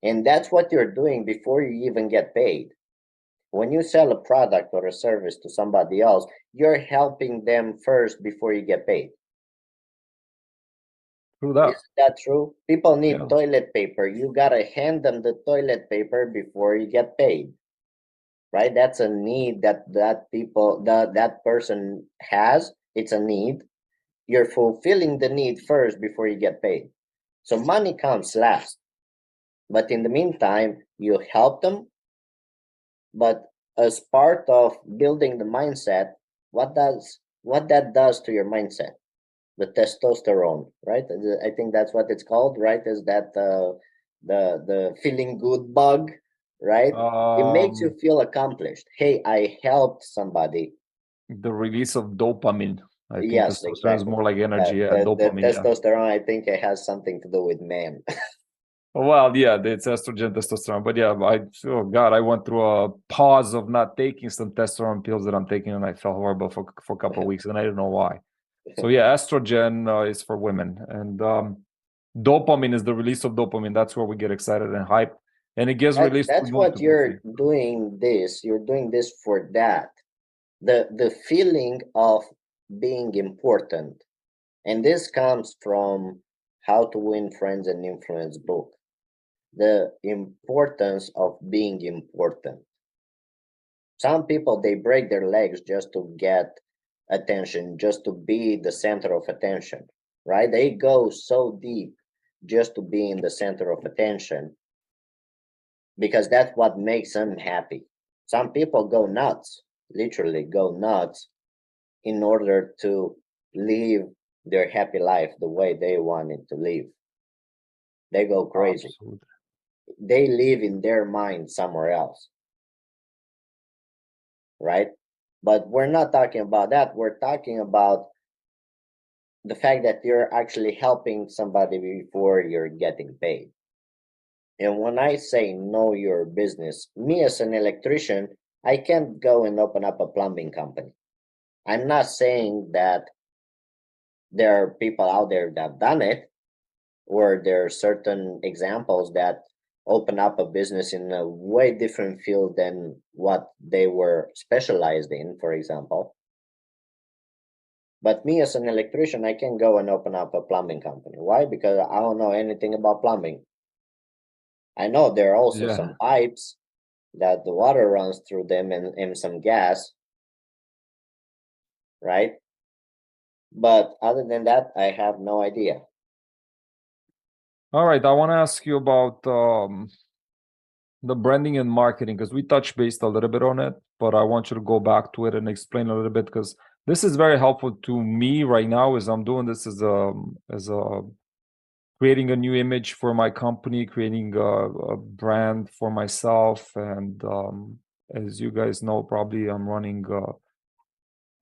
and that's what you're doing before you even get paid. When you sell a product or a service to somebody else, you're helping them first before you get paid. True that. Isn't that true? People need Yeah. toilet paper. You gotta hand them the toilet paper before you get paid, right? That's a need that person has. It's a need. You're fulfilling the need first before you get paid. So money comes last. But in the meantime, you help them. But as part of building the mindset, what that does to your mindset? The testosterone, right? I think that's what it's called, right? Is that the feeling good bug, right? It makes you Um, feel accomplished. Hey, I helped somebody. the release of dopamine. I think Yes, testosterone is exactly. more like energy. Yeah, The dopamine. Yeah. testosterone, I think it has something to do with men. Well, yeah, it's estrogen, testosterone. But yeah, oh God, I went through a pause of not taking some testosterone pills that I'm taking, and I felt horrible for a couple of weeks, and I didn't know why. So yeah, estrogen is for women, and dopamine is the release of dopamine. That's where we get excited and hype, and it gets released through That's what multiple you're things. doing this. You're doing this for that. The feeling of being important. And this comes from How to Win Friends and Influence book. The importance of being important. Some people they break their legs just to get attention, just to be the center of attention, right? They go so deep just to be in the center of attention because that's what makes them happy. Some people go nuts, literally go nuts in order to live their happy life the way they want it to live. They go crazy. Absolutely. They live in their mind somewhere else. right? But we're not talking about that. We're talking about the fact that you're actually helping somebody before you're getting paid. And when I say know your business, me as an electrician, I can't go and open up a plumbing company. I'm not saying that there are people out there that have done it, or there are certain examples that open up a business in a way different field than what they were specialized in, for example. But me as an electrician, I can go and open up a plumbing company. Why? Because I don't know anything about plumbing. I know there are also Yeah. some pipes that the water runs through them, and some gas, right? But other than that, I have no idea. All right. I want to ask you about the branding and marketing, because we touched base a little bit on it, but I want you to go back to it and explain a little bit, because this is very helpful to me right now as I'm doing this as a creating a new image for my company, creating a brand for myself. And as you guys know, probably I'm running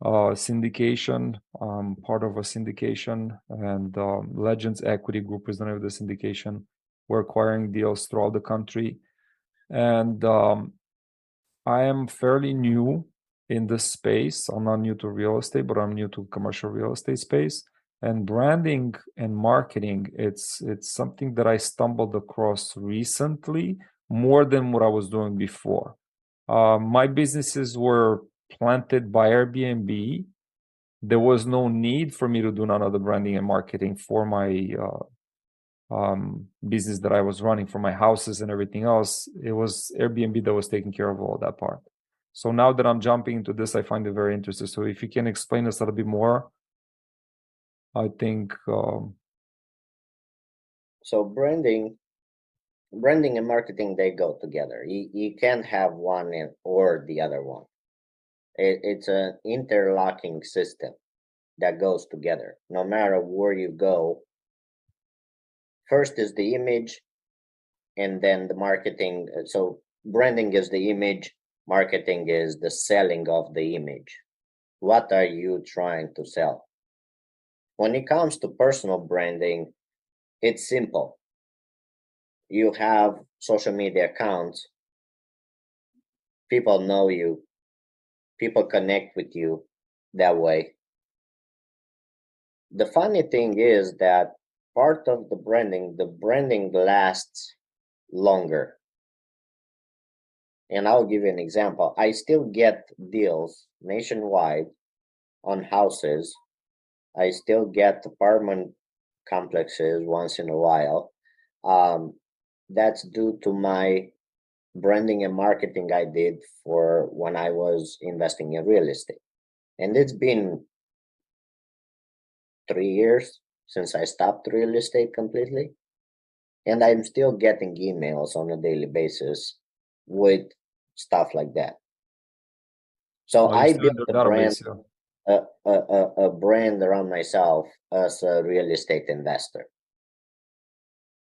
syndication, part of a syndication, and Legends Equity Group is the name of the syndication. We're acquiring deals throughout the country. And I am fairly new in this space. I'm not new to real estate, but I'm new to commercial real estate space. And branding and marketing, it's something that I stumbled across recently more than what I was doing before. My businesses were planted by Airbnb. There was no need for me to do none of the branding and marketing for my business that I was running, for my houses and everything else. It was Airbnb that was taking care of all that part. So now that I'm jumping into this, I find it very interesting. So if you can explain us a little bit more, I think. So branding and marketing, they go together. You can't have one or the other one. It's an interlocking system that goes together. No matter where you go, first is the image, and then the marketing. So branding is the image, marketing is the selling of the image. What are you trying to sell? When it comes to personal branding, it's simple. You have social media accounts, people know you, people connect with you that way. The funny thing is that part of the branding lasts longer. And I'll give you an example. I still get deals nationwide on houses. I still get apartment complexes once in a while. That's due to my branding and marketing I did for when I was investing in real estate. And it's been 3 years since I stopped real estate completely. And I'm still getting emails on a daily basis with stuff like that. So You I still in built the database, yeah. a brand around myself as a real estate investor.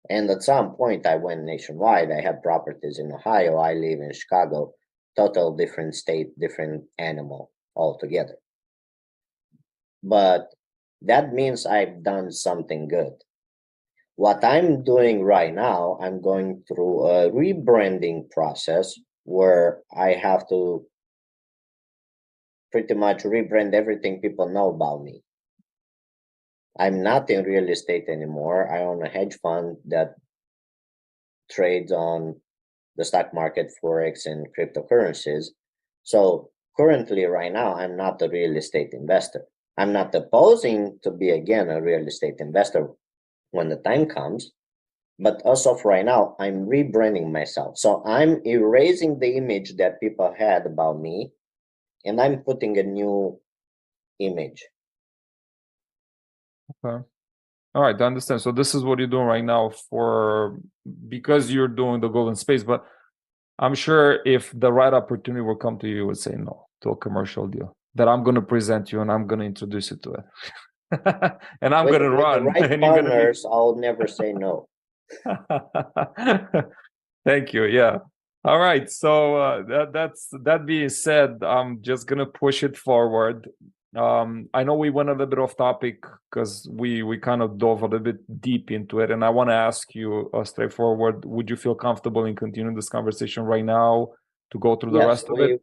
And at some point, I went nationwide. I have properties in Ohio. I live in Chicago. Total different state, different animal altogether. But that means I've done something good. What I'm doing right now, I'm going through a rebranding process where I have to pretty much rebrand everything people know about me. I'm not in real estate anymore. I own a hedge fund that trades on the stock market, forex, and cryptocurrencies. So currently, right now, I'm not a real estate investor. I'm not opposing to be again a real estate investor when the time comes. But as of right now, I'm rebranding myself. So I'm erasing the image that people had about me, and I'm putting a new image. Okay. All right, I understand. So this is what you're doing right now because you're doing the golden space. But I'm sure if the right opportunity will come to you, you would say no to a commercial deal that I'm going to present you and I'm going to introduce you to it. And I'm going to With the run right and you're going to be. partners, I'll never say no. Thank you. Yeah. All right. So that being said, I'm just gonna push it forward. I know we went a little bit off topic because we kind of dove a little bit deep into it, and I want to ask you straightforward: would you feel comfortable in continuing this conversation right now to go through the Yes, rest of it?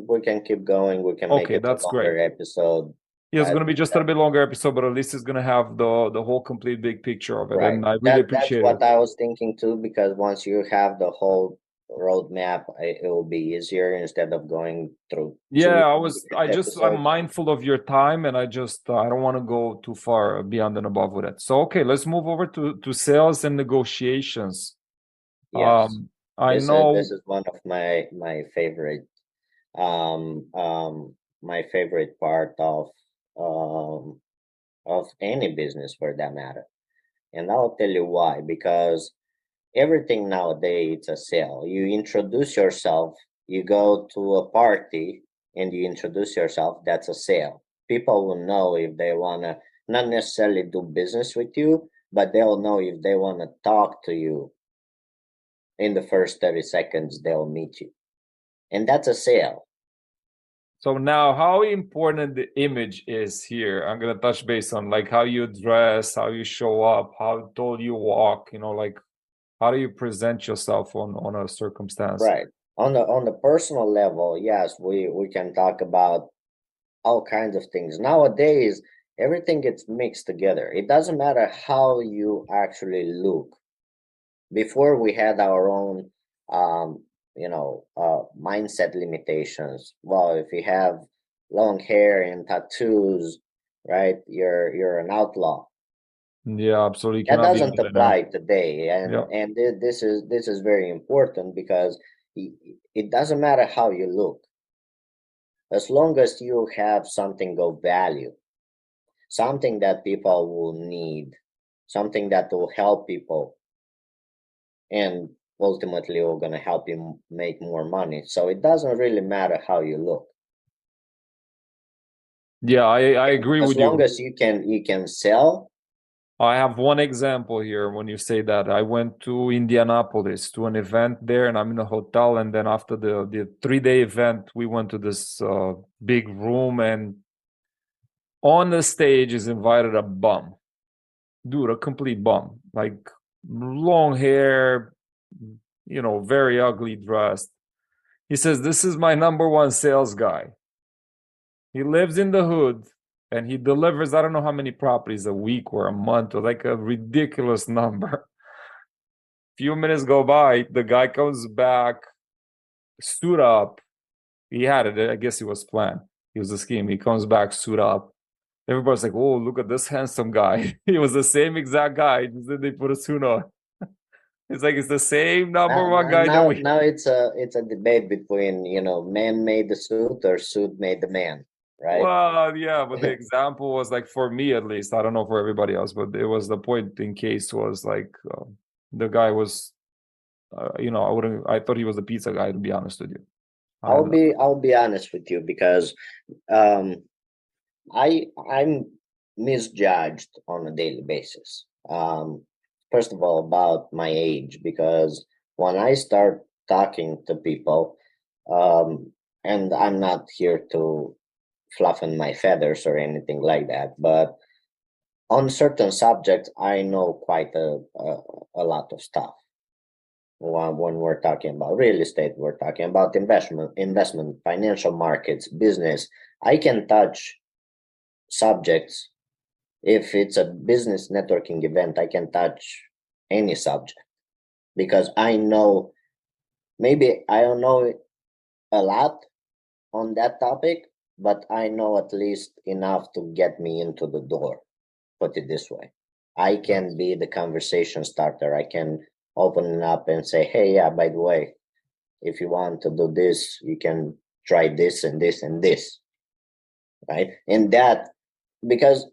we can keep going. We can make Okay, it a that's great. longer episode. Yeah, it's gonna be just a bit longer episode, but at least it's gonna have the whole complete big picture of it, Right. and I really That's appreciate it. what I was thinking too, because once you have the whole roadmap, it will be easier instead of going through two Yeah, I'm episodes. mindful of your time, and I don't want to go too far beyond and above with it. So okay, let's move over to sales and negotiations. Yes. I This know. is one of my favorite um um my favorite part um of any business for that matter. And I'll tell you why, because everything nowadays it's a sale. You introduce yourself, you go to a party and you introduce yourself, that's a sale. People will know if they want to not necessarily do business with you, but they'll know if they want to talk to you in the first 30 seconds, they'll meet you. And that's a sale. So now, how important the image is here? I'm gonna touch base on like how you dress, how you show up, how tall you walk. Like how do you present yourself on a circumstance? Right. On the personal level, yes, we can talk about all kinds of things. Nowadays, everything gets mixed together. It doesn't matter how you actually look. Before we had our own mindset limitations. Well, if you have long hair and tattoos, right, you're an outlaw. Yeah, absolutely. You That cannot be a doesn't millionaire. apply today, Yeah. and this is very important because it doesn't matter how you look, as long as you have something of value, something that people will need, something that will help people, and ultimately will going to help you make more money. So it doesn't really matter how you look, Yeah, I agree as with long you. as you can sell. I have one example here when you say that. I went to Indianapolis to an event there, and I'm in a hotel. And then after the 3-day event, we went to this big room, and on the stage is invited a bum, dude, a complete bum, like long hair, very ugly dressed. He says, "This is my number one sales guy. He lives in the hood." And he delivers, I don't know how many properties a week or a month, or like a ridiculous number. Few minutes go by, the guy comes back, suit up. He had it. I guess it was planned. It was a scheme. He comes back, suit up. Everybody's like, "Oh, look at this handsome guy." He was the same exact guy. Just that they put a suit on. It's like it's the same number Now, one now, guy that now we. now it's a debate between man made the suit or suit made the man, right? Well, yeah, but the example was like for me at least. I don't know for everybody else, but it was the point in case was like the guy was, I wouldn't. I thought he was the pizza guy. To be honest with you, I I'll be honest with you, because um I'm misjudged on a daily basis. First of all, about my age, because when I start talking to people, and I'm not here to fluffen my feathers or anything like that, but on certain subjects, I know quite a lot of stuff. When we're talking about real estate, we're talking about investment, financial markets, business. I can touch subjects. If it's a business networking event, I can touch any subject, because I know, maybe I don't know a lot on that topic, but I know at least enough to get me into the door. Put it this way, I can be the conversation starter. I can open it up and say, hey, yeah, by the way, if you want to do this, you can try this and this and this, right? And that, because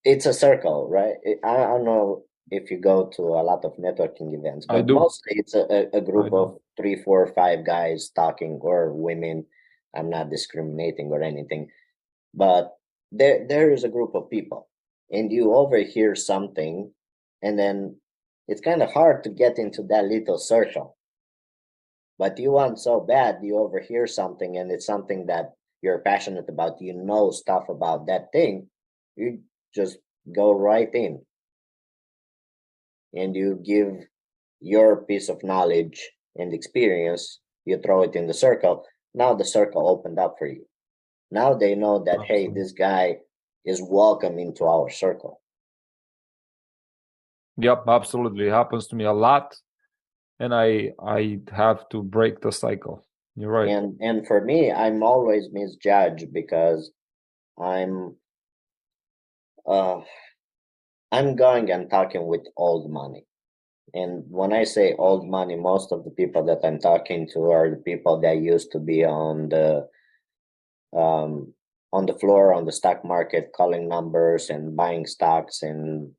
it's a circle, right? I don't know if you go to a lot of networking events, I but do. mostly it's a I group do. of 3, 4, 5 guys talking, or women. I'm not discriminating or anything, but there is a group of people, and you overhear something, and then it's kind of hard to get into that little circle. But you want so bad, you overhear something and it's something that you're passionate about, you know stuff about that thing, you just go right in and you give your piece of knowledge and experience, you throw it in the circle. Now the circle opened up for you. Now they know that, hey, Absolutely. this guy is welcome into our circle. Yep, absolutely. It happens to me a lot, and I have to break the cycle. You're right. And for me, I'm always misjudged because I'm uh I'm going and talking with old money. And when I say old money, most of the people that I'm talking to are the people that used to be um, on the floor on the stock market, calling numbers and buying stocks and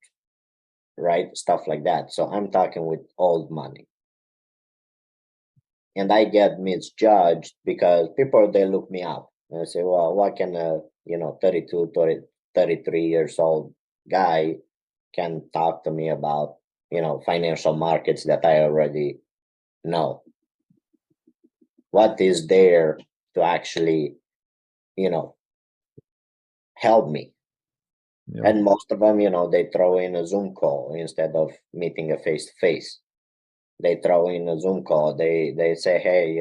right stuff like that. So I'm talking with old money, and I get misjudged because people they look me up and I say, well, what can a 32, 30, 33 years old guy can talk to me about financial markets that I already know? What is there to actually you know help me? Yeah. And most of them, they throw in a Zoom call instead of meeting a face to face. They throw in a Zoom call. They say, hey,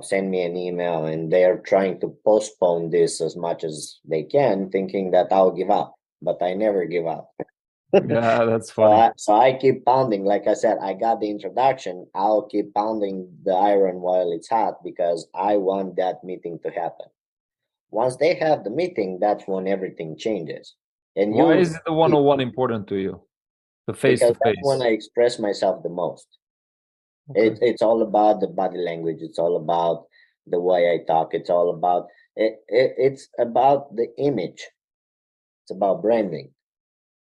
send me an email, and they're trying to postpone this as much as they can, thinking that I'll give up. But I never give up. Yeah, that's So funny. I keep pounding. Like I said, I got the introduction. I'll keep pounding the iron while it's hot because I want that meeting to happen. Once they have the meeting, that's when everything changes. And Why you is it the see, one-on-one important to you? The face because to that's when face. I express myself the most. Okay. It's all about the body language. It's all about the way I talk. It's all about it's about the image. It's about branding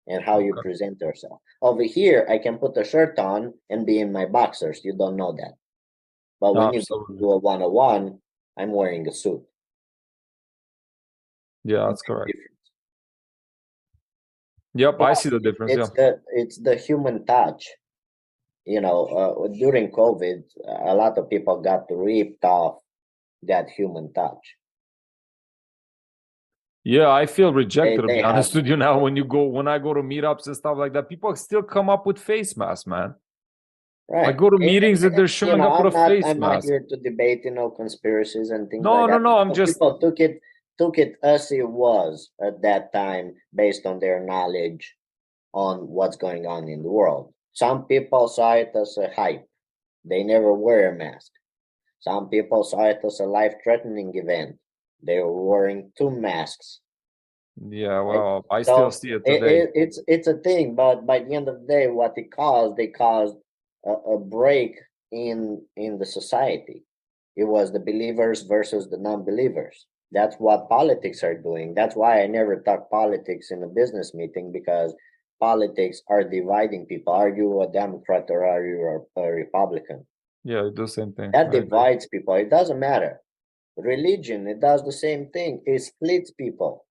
and how you Okay. present yourself. Over here, I can put a shirt on and be in my boxers. You don't know that. But when you go to Absolutely. do a one-on-one, I'm wearing a suit. Yeah, Big that's correct. difference. Yep, I Plus, see the difference. Yeah. it's the human touch. During COVID, a lot of people got ripped off that human touch. Yeah, I feel They rejected to they be have honest with you now when I go to meetups and stuff like that, people still come up with face masks, man. I right. go to And, meetings and they're showing up with a face I'm not mask. here to debate, conspiracies and things like No, no, that. no. I'm just People took it as it was at that time based on their knowledge on what's going on in the world. Some people saw it as a hype. They never wear a mask. Some people saw it as a life-threatening event. They were wearing two masks. yeah, Right? well, I still So see it it, today. it, it's a thing, but by the end of the day, what it caused, they caused a break in the society. It was the believers versus the non-believers. That's what politics are doing. That's why I never talk politics in a business meeting because politics are dividing people. Are you a Democrat or are you a Republican? Yeah, I do the same thing. That I agree. divides people. It doesn't matter. Religion, it does the same thing. It splits people.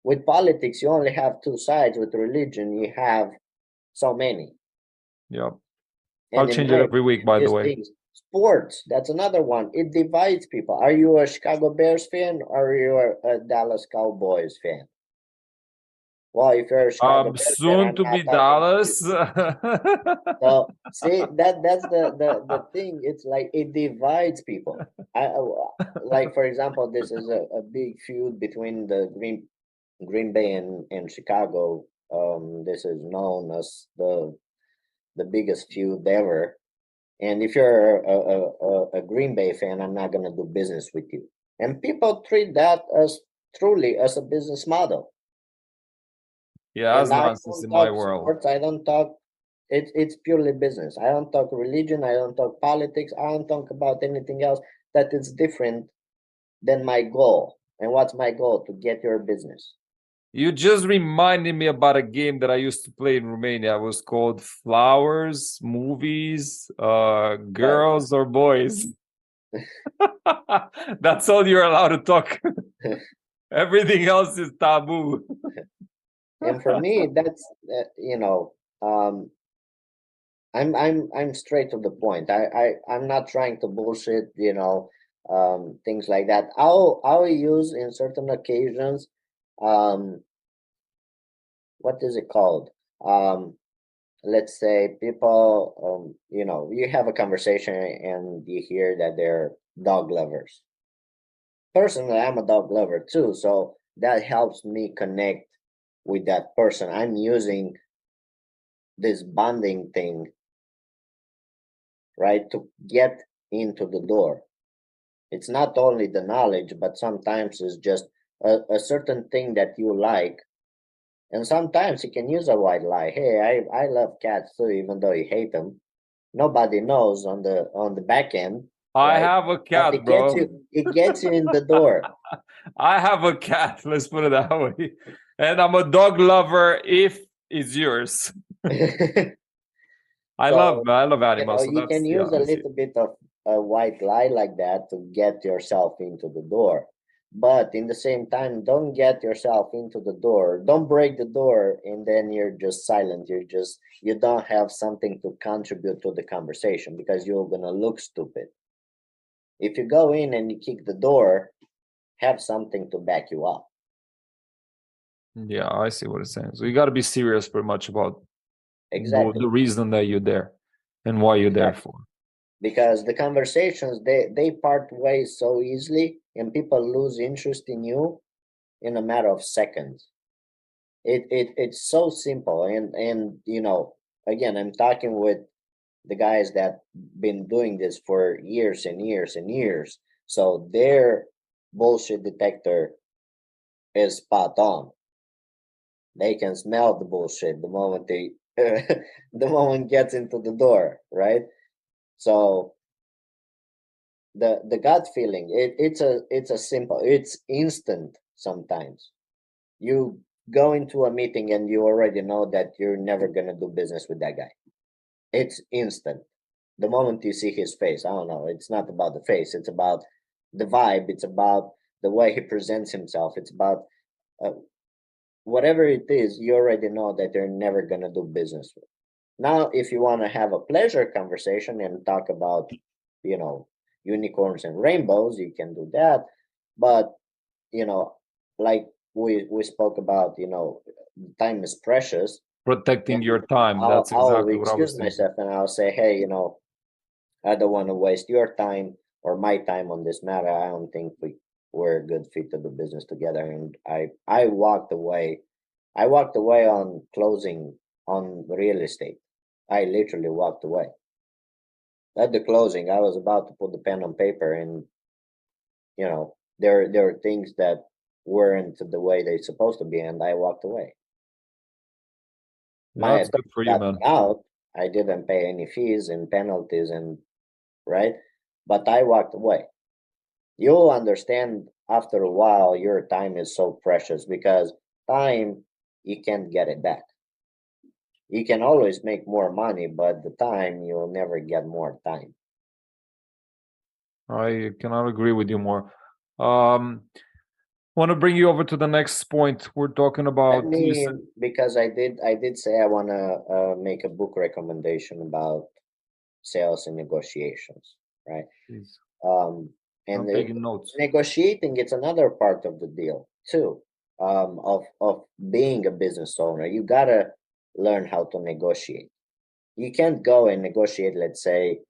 With politics, you only have two sides. With religion, you have so many. Yep. I'll And in change it my every week, opinion, by the these way. things, sports, that's another one. It divides people. Are you a Chicago Bears fan or are you a Dallas Cowboys fan? Well, if you're a Chicago Bears fan, Soon I'm to be not talking to you. Dallas. So see that's the thing. It's like it divides people. Like for example, this is a big feud between the Green Bay and Chicago. This is known as the biggest feud ever. And if you're a Green Bay fan, I'm not gonna do business with you. And people treat that as truly as a business model. Yeah, And that's I nonsense don't in my talk world. sports. I don't talk. It's purely business. I don't talk religion. I don't talk politics. I don't talk about anything else that is different than my goal. And what's my goal? To get your business. You just reminded me about a game that I used to play in Romania. It was called Flowers, Movies, Right. Girls or Boys. That's all you're allowed to talk. Everything else is taboo. And for me, that's um I'm straight to the point. I'm not trying to bullshit, things like that. I'll use in certain occasions, um, what is it called? Um, let's say people, you have a conversation and you hear that they're dog lovers. Personally, I'm a dog lover too, so that helps me connect with that person. I'm using this bonding thing, right, to get into the door. It's not only the knowledge, but sometimes it's just a certain thing that you like. And sometimes you can use a white lie. Hey, I love cats too, even though you hate them. Nobody knows on the back end, I right? have a But cat, bro. it gets you in the door. I have a cat. Let's put it that way. And I'm a dog lover if it's yours. So, I love animals. So you can that's, yeah, use a I see. little bit of a white lie like that to get yourself into the door. But in the same time, don't get yourself into the door. Don't break the door and then you're just silent. You don't have something to contribute to the conversation because you're gonna look stupid. If you go in and you kick the door, have something to back you up. Yeah, I see what it's saying. So you got to be serious pretty much about Exactly. the reason that you're there and why you're there Exactly. for. Because the conversations they part ways so easily and people lose interest in you in a matter of seconds. It's so simple and again, I'm talking with the guys that been doing this for years and years and years, so their bullshit detector is spot on. They can smell the bullshit the moment they the moment gets into the door, right? So the gut feeling, it's a simple, it's instant. Sometimes you go into a meeting and you already know that you're never going to do business with that guy. It's instant. The moment you see his face, I don't know, it's not about the face, it's about the vibe, it's about the way he presents himself, it's about uh, whatever it is, you already know that you're never going to do business with. Now if you want to have a pleasure conversation and talk about you know unicorns and rainbows, you can do that. But you know like we spoke about, time is precious. Protecting And your time. I'll That's I'll exactly what I excuse was thinking. myself and I'll say, hey, I don't want to waste your time or my time on this matter. I don't think we're a good fit to do business together. And I walked away. I walked away on closing on real estate. I literally walked away. At the closing, I was about to put the pen on paper, and there were things that weren't the way they're supposed to be, and I walked away. Yeah, My that's good attorney for you, got me man. out. I didn't pay any fees and penalties, and right, but I walked away. You'll understand after a while your time is so precious because time, you can't get it back. You can always make more money, but the time, you'll never get more time. I cannot agree with you more. Want to bring you over to the next point. We're talking Let about you me, said, because I did say I want to make a book recommendation about sales and negotiations, right? please. Um, I'm and taking notes. negotiating, it's another part of the deal too. Of being a business owner, you gotta learn how to negotiate. You can't go and negotiate, let's say,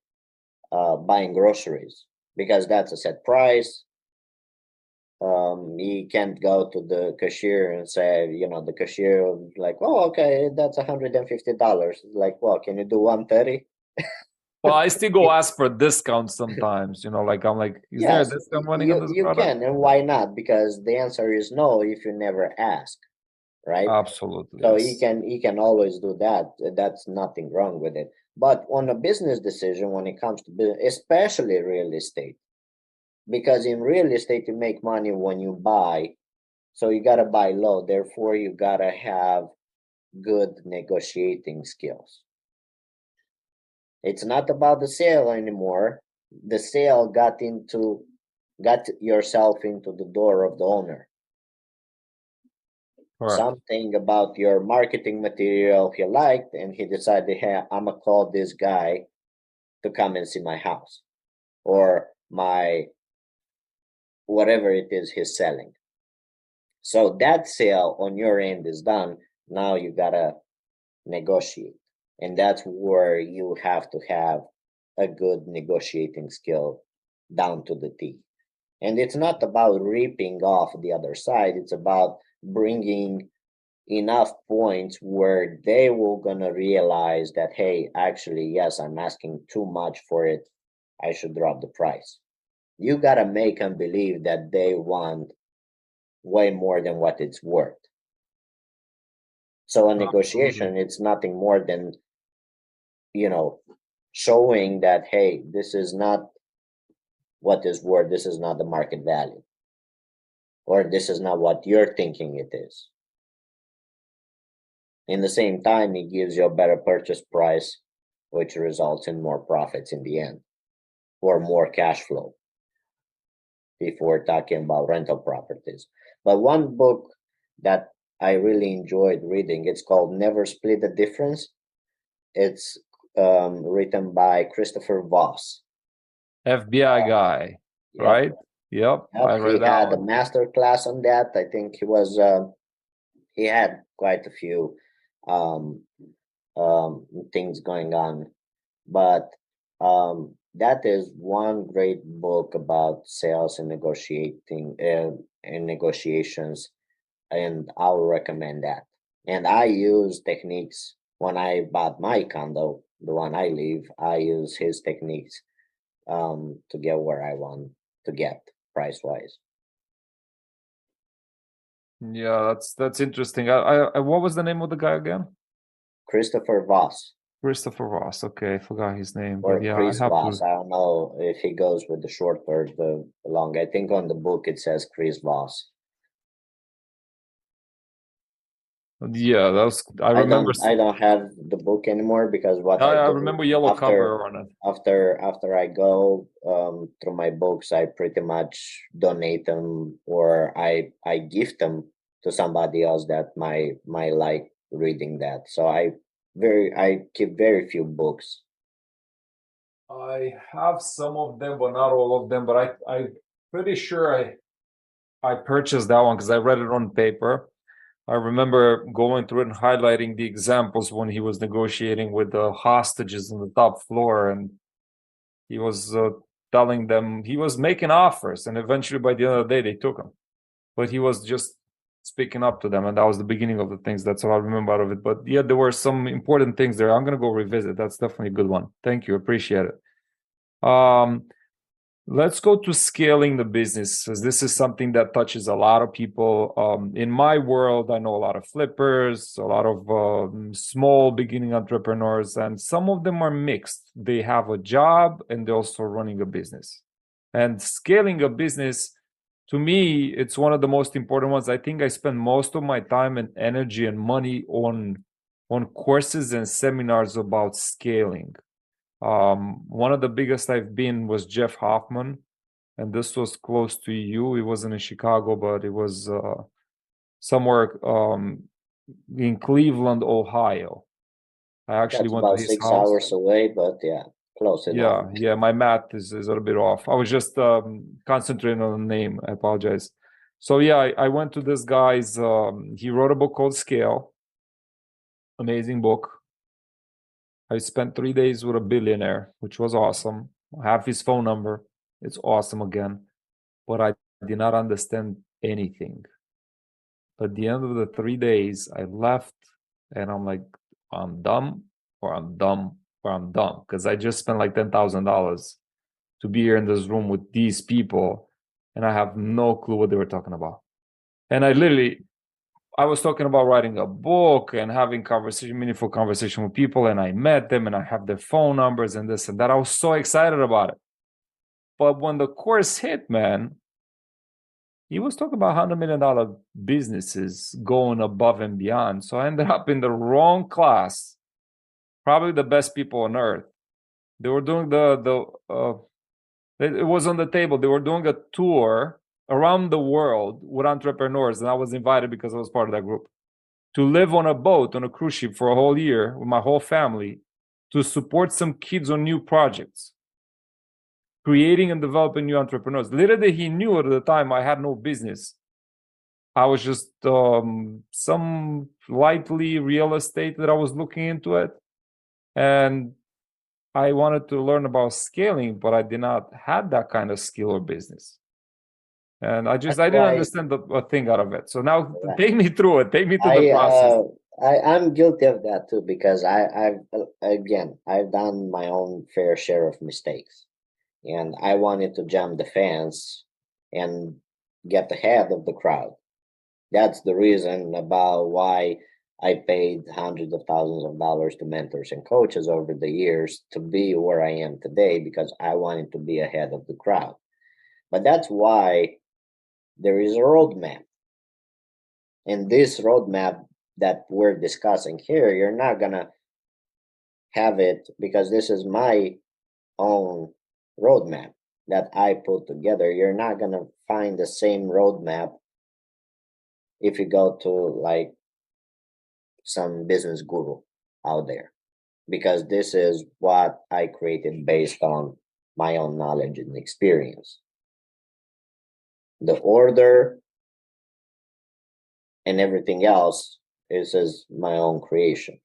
buying groceries because that's a set price. You can't go to the cashier and say, the cashier will be like, oh, okay, that's $150. Like, well, can you do 130? Well, I still go ask for discounts sometimes. Like I'm like, is there a Yes, discount running on you this you product? can, and why not? Because the answer is no if you never ask, right? Absolutely, So yes. you can always do that. That's nothing wrong with it. But on a business decision, when it comes to business, especially real estate, because in real estate you make money when you buy, so you gotta buy low. Therefore, you gotta have good negotiating skills. It's not about the sale anymore. The sale got yourself into the door of the owner. something about your marketing material he liked, and he decided, hey, I'm gonna call this guy to come and see my house or my whatever it is he's selling. So that sale on your end is done. Now you gotta negotiate. And that's where you have to have a good negotiating skill down to the T. And it's not about ripping off the other side, it's about bringing enough points where they will gonna realize that, hey, actually, yes, I'm asking too much for it, I should drop the price. You gotta make them believe that they want way more than what it's worth. So a negotiation, Absolutely. it's nothing more than, showing that, hey, this is not what is worth, this is not the market value, or this is not what you're thinking it is. In the same time, it gives you a better purchase price, which results in more profits in the end, or more cash flow if we're talking about rental properties. But one book that I really enjoyed reading, it's called Never Split the Difference. It's written by Christopher Voss. FBI guy, Yep, right? Yep, yep. I He read that had a one. master class on that. I think he had quite a few um, things going on, but that is one great book about sales and negotiating and negotiations, and I'll recommend that. And I use techniques when I bought my condo, the one I live. I use his techniques to get where I want to get price wise. Yeah, that's interesting. What was the name of the guy again? Christopher Voss Christopher Ross. Okay, I forgot his name, but or yeah, I Chris have Voss. to. I don't know if he goes with the short or the long. I think on the book it says Chris Voss. Yeah, that was. I I remember. don't I don't have the book anymore because what I I do remember yellow after cover on it. after I go through my books, I pretty much donate them or I gift them to somebody else that my like reading that. So I keep very few books. I have some of them, but not all of them. But I'm pretty sure I purchased that one because I read it on paper. I remember going through it and highlighting the examples when he was negotiating with the hostages on the top floor, and he was telling them he was making offers, and eventually by the end of the day they took him. But he was just speaking up to them, and that was the beginning of the things. That's all I remember out of it. But yeah, there were some important things there. I'm gonna go revisit. That's definitely a good one. Thank you, appreciate it. Let's go to scaling the business, because this is something that touches a lot of people. In my world, I know a lot of flippers, a lot of small beginning entrepreneurs, and some of them are mixed. They have a job and they're also running a business. And scaling a business, to me, it's one of the most important ones. I think I spend most of my time and energy and money on courses and seminars about scaling. One of the biggest I've been was Jeff Hoffman, and this was close to you. It wasn't in Chicago, but it was somewhere in Cleveland, Ohio. I actually That's went to about his 6 hours house. away, but yeah, close enough. Yeah, my math is a little bit off. I was just concentrating on the name. I apologize. So yeah, I went to this guy's. He wrote a book called Scale. Amazing book. I spent 3 days with a billionaire, which was awesome. I have his phone number. It's awesome again. But I did not understand anything. At the end of the 3 days, I left and I'm like, I'm dumb or I'm dumb or I'm dumb. Because I just spent like $10,000 to be here in this room with these people. And I have no clue what they were talking about. And I was talking about writing a book and having meaningful conversation with people, and I met them and I have their phone numbers and this and that. I was so excited about it. But when the course hit, man, he was talking about $100 million businesses going above and beyond. So I ended up in the wrong class. Probably the best people on earth. They were doing it was on the table. They were doing a tour around the world with entrepreneurs, and I was invited because I was part of that group. to live on a boat on a cruise ship for a whole year with my whole family, to support some kids on new projects, creating and developing new entrepreneurs. Little did he knew at the time I had no business. I was just some lightly real estate that I was looking into it. And I wanted to learn about scaling, but I did not have that kind of skill or business. And I didn't understand a thing out of it. So now take me through it. Take me through the process. I'm guilty of that too, because I've done my own fair share of mistakes, and I wanted to jump the fence and get ahead of the crowd. That's the reason about why I paid hundreds of thousands of dollars to mentors and coaches over the years to be where I am today, because I wanted to be ahead of the crowd. But that's why there is a roadmap. And this roadmap that we're discussing here, you're not going to have it, because this is my own roadmap that I put together. You're not going to find the same roadmap if you go to like some business guru out there, because this is what I created based on my own knowledge and experience. The order and everything else is my own creation.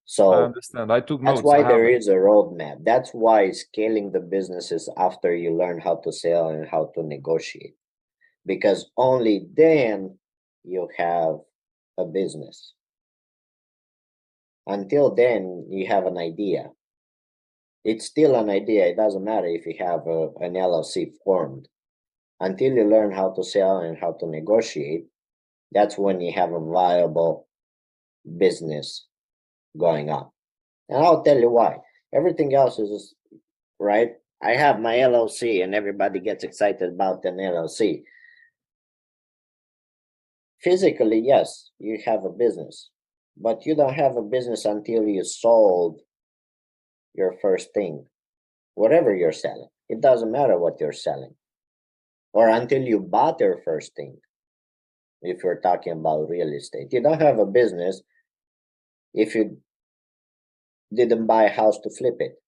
So I understand. I took notes. that's why there is a roadmap. That's why scaling the business is after you learn how to sell and how to negotiate, because only then you have a business. Until then, you have an idea. It's still an idea. It doesn't matter if you have an LLC formed. Until you learn how to sell and how to negotiate, that's when you have a viable business going on. And I'll tell you why. Everything else is right. I have my LLC, and everybody gets excited about an LLC. Physically, yes, you have a business, but you don't have a business until you sold your first thing, whatever you're selling. It doesn't matter what you're selling, or until you bought your first thing. If you're talking about real estate, you don't have a business if you didn't buy a house to flip it.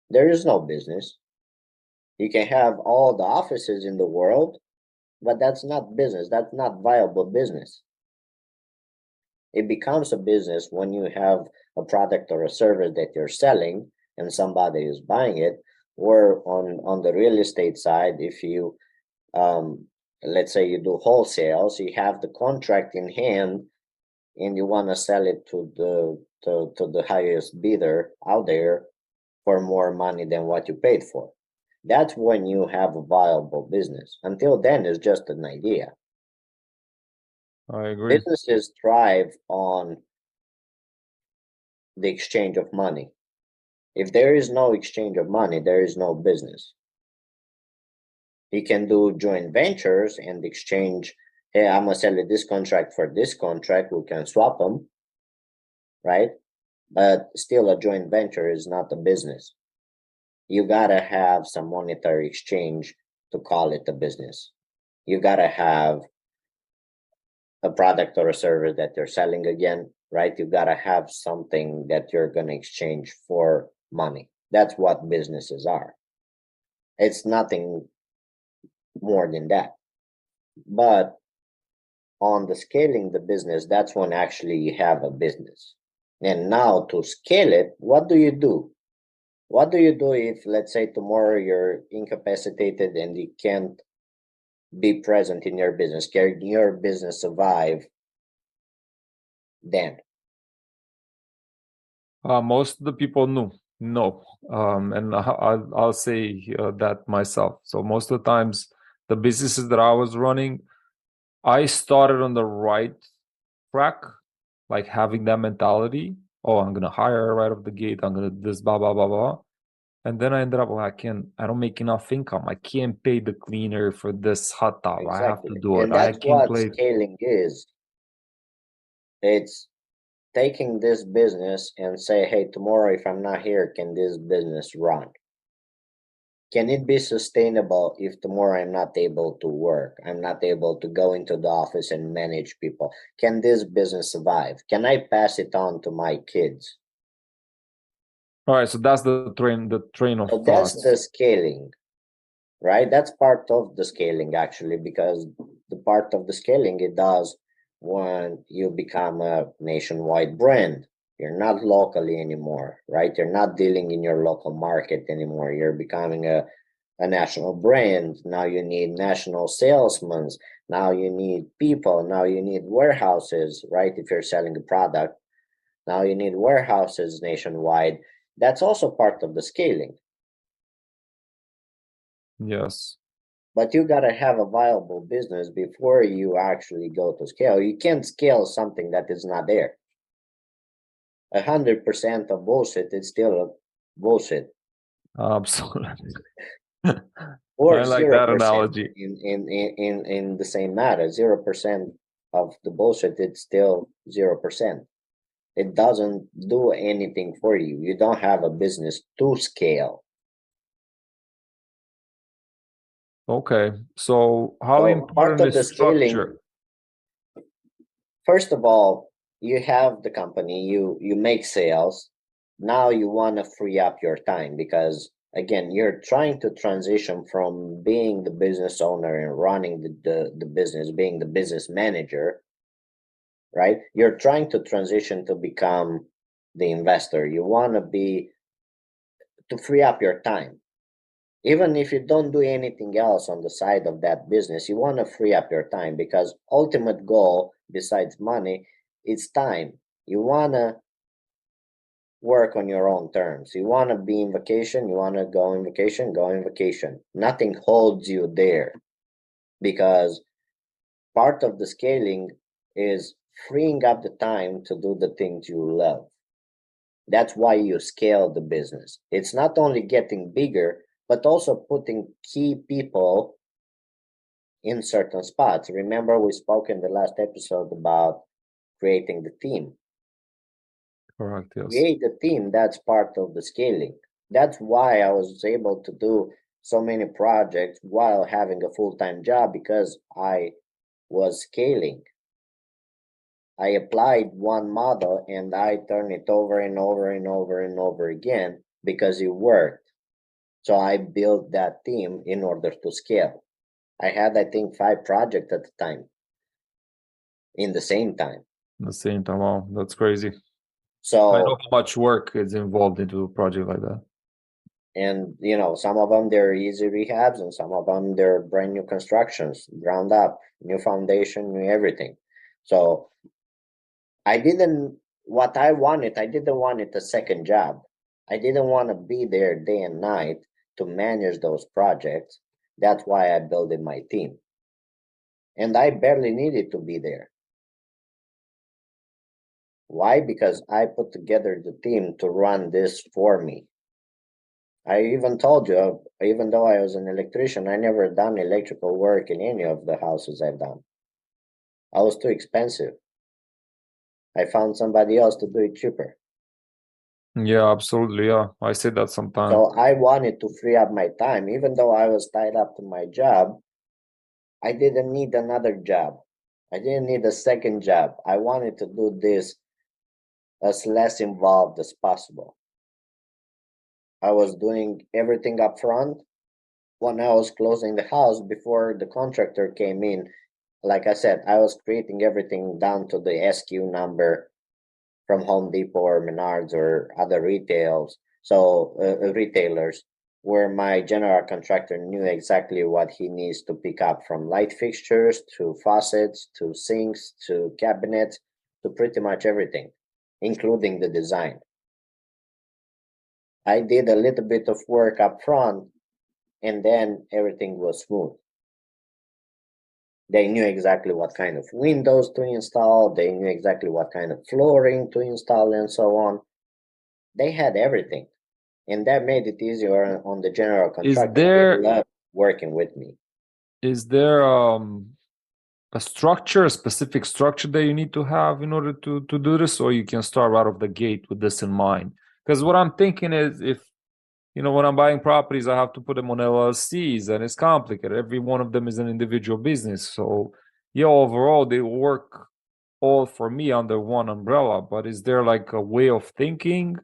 There is no business. You can have all the offices in the world, but that's not business. That's not viable business. It becomes a business when you have a product or a service that you're selling and somebody is buying it. Or on the real estate side, if you let's say you do wholesales, you have the contract in hand and you want to sell it to the highest bidder out there for more money than what you paid for. That's when you have a viable business. Until then, it's just an idea. I agree. Businesses thrive on the exchange of money. If there is no exchange of money, there is no business. You can do joint ventures and exchange. Hey, I'm gonna sell you this contract for this contract. We can swap them, right? But still, a joint venture is not a business. You gotta have some monetary exchange to call it a business. You gotta have a product or a service that you're selling again, right? You gotta have something that you're gonna exchange for money. That's what businesses are. It's nothing more than that. But on the scaling the business, that's when actually you have a business. And now to scale it, what do you do? What do you do if, let's say, tomorrow you're incapacitated and you can't be present in your business? Can your business survive then? Most of the people knew no, and I'll say that myself. So most of the times, the businesses that I was running, I started on the right track, like having that mentality. Oh, I'm gonna hire right off the gate. I'm gonna this blah blah blah blah. And then I ended up like, I don't make enough income. I can't pay the cleaner for this hot tub. Exactly. I have to do it. And I that's can't what play. scaling is. It's taking this business and say, hey, tomorrow if I'm not here, can this business run? Can it be sustainable if tomorrow I'm not able to work? I'm not able to go into the office and manage people. Can this business survive? Can I pass it on to my kids? All right, so that's the train of So thought. that's the scaling, right? That's part of the scaling actually, because the part of the scaling it does when you become a nationwide brand. You're not locally anymore, right? You're not dealing in your local market anymore. You're becoming a national brand. Now you need national salesmen. Now you need people. Now you need warehouses, right? If you're selling a product, now you need warehouses nationwide. That's also part of the scaling. Yes. But you got to have a viable business before you actually go to scale. You can't scale something that is not there. 100% of bullshit is still bullshit. Absolutely. Or I like that 0% analogy. in the same matter. 0% of the bullshit, it's still 0%. It doesn't do anything for you. You don't have a business to scale. Okay, so how So part important of is the scaling, structure? first of all, you have the company, you make sales. Now you want to free up your time because again, you're trying to transition from being the business owner and running the business, being the business manager, right? You're trying to transition to become the investor. You want to be to free up your time. Even if you don't do anything else on the side of that business, you want to free up your time because ultimate goal besides money is time. You want to work on your own terms. You want to be in vacation, you want to go on vacation, go on vacation. Nothing holds you there because part of the scaling is freeing up the time to do the things you love. That's why you scale the business. It's not only getting bigger, but also putting key people in certain spots. Remember, we spoke in the last episode about creating the team. Correct, yes. Create a team, that's part of the scaling. That's why I was able to do so many projects while having a full-time job because I was scaling. I applied one model and I turned it over and over and over and over again because it worked. So I built that team in order to scale. I had, I think, 5 projects at the time in the same time. At the same time, wow, that's crazy. I know So, how much work is involved into a project like that. and some of them they're easy rehabs and some of them they're brand new constructions, ground up, new foundation, new everything. So I didn't what I didn't want it a second job. I didn't want to be there day and night to manage those projects. That's why I built in my team. And I barely needed to be there. Why? Because I put together the team to run this for me. I even told you, even though I was an electrician, I never done electrical work in any of the houses I've done. I was too expensive. I found somebody else to do it cheaper. Yeah, absolutely. Yeah, I say that sometimes. So I wanted to free up my time. Even though I was tied up to my job, I didn't need another job. I didn't need a second job. I wanted to do this as less involved as possible. I was doing everything up front. When I was closing the house before the contractor came in, like I said, I was creating everything down to the SKU number from Home Depot or Menards or other retailers. So retailers, where my general contractor knew exactly what he needs to pick up, from light fixtures to faucets to sinks to cabinets to pretty much everything, including the design. I did a little bit of work up front and then everything was smooth. They knew exactly what kind of windows to install, they knew exactly what kind of flooring to install, and so on. They had everything, and that made it easier on the general contractor. They loved working with me. Is there a structure, a specific structure that you need to have in order to do this, or you can start out of the gate with this in mind? Because what I'm thinking is, when I'm buying properties, I have to put them on LLCs, and it's complicated. Every one of them is an individual business. So, yeah, overall, they work all for me under one umbrella. But is there like a way of thinking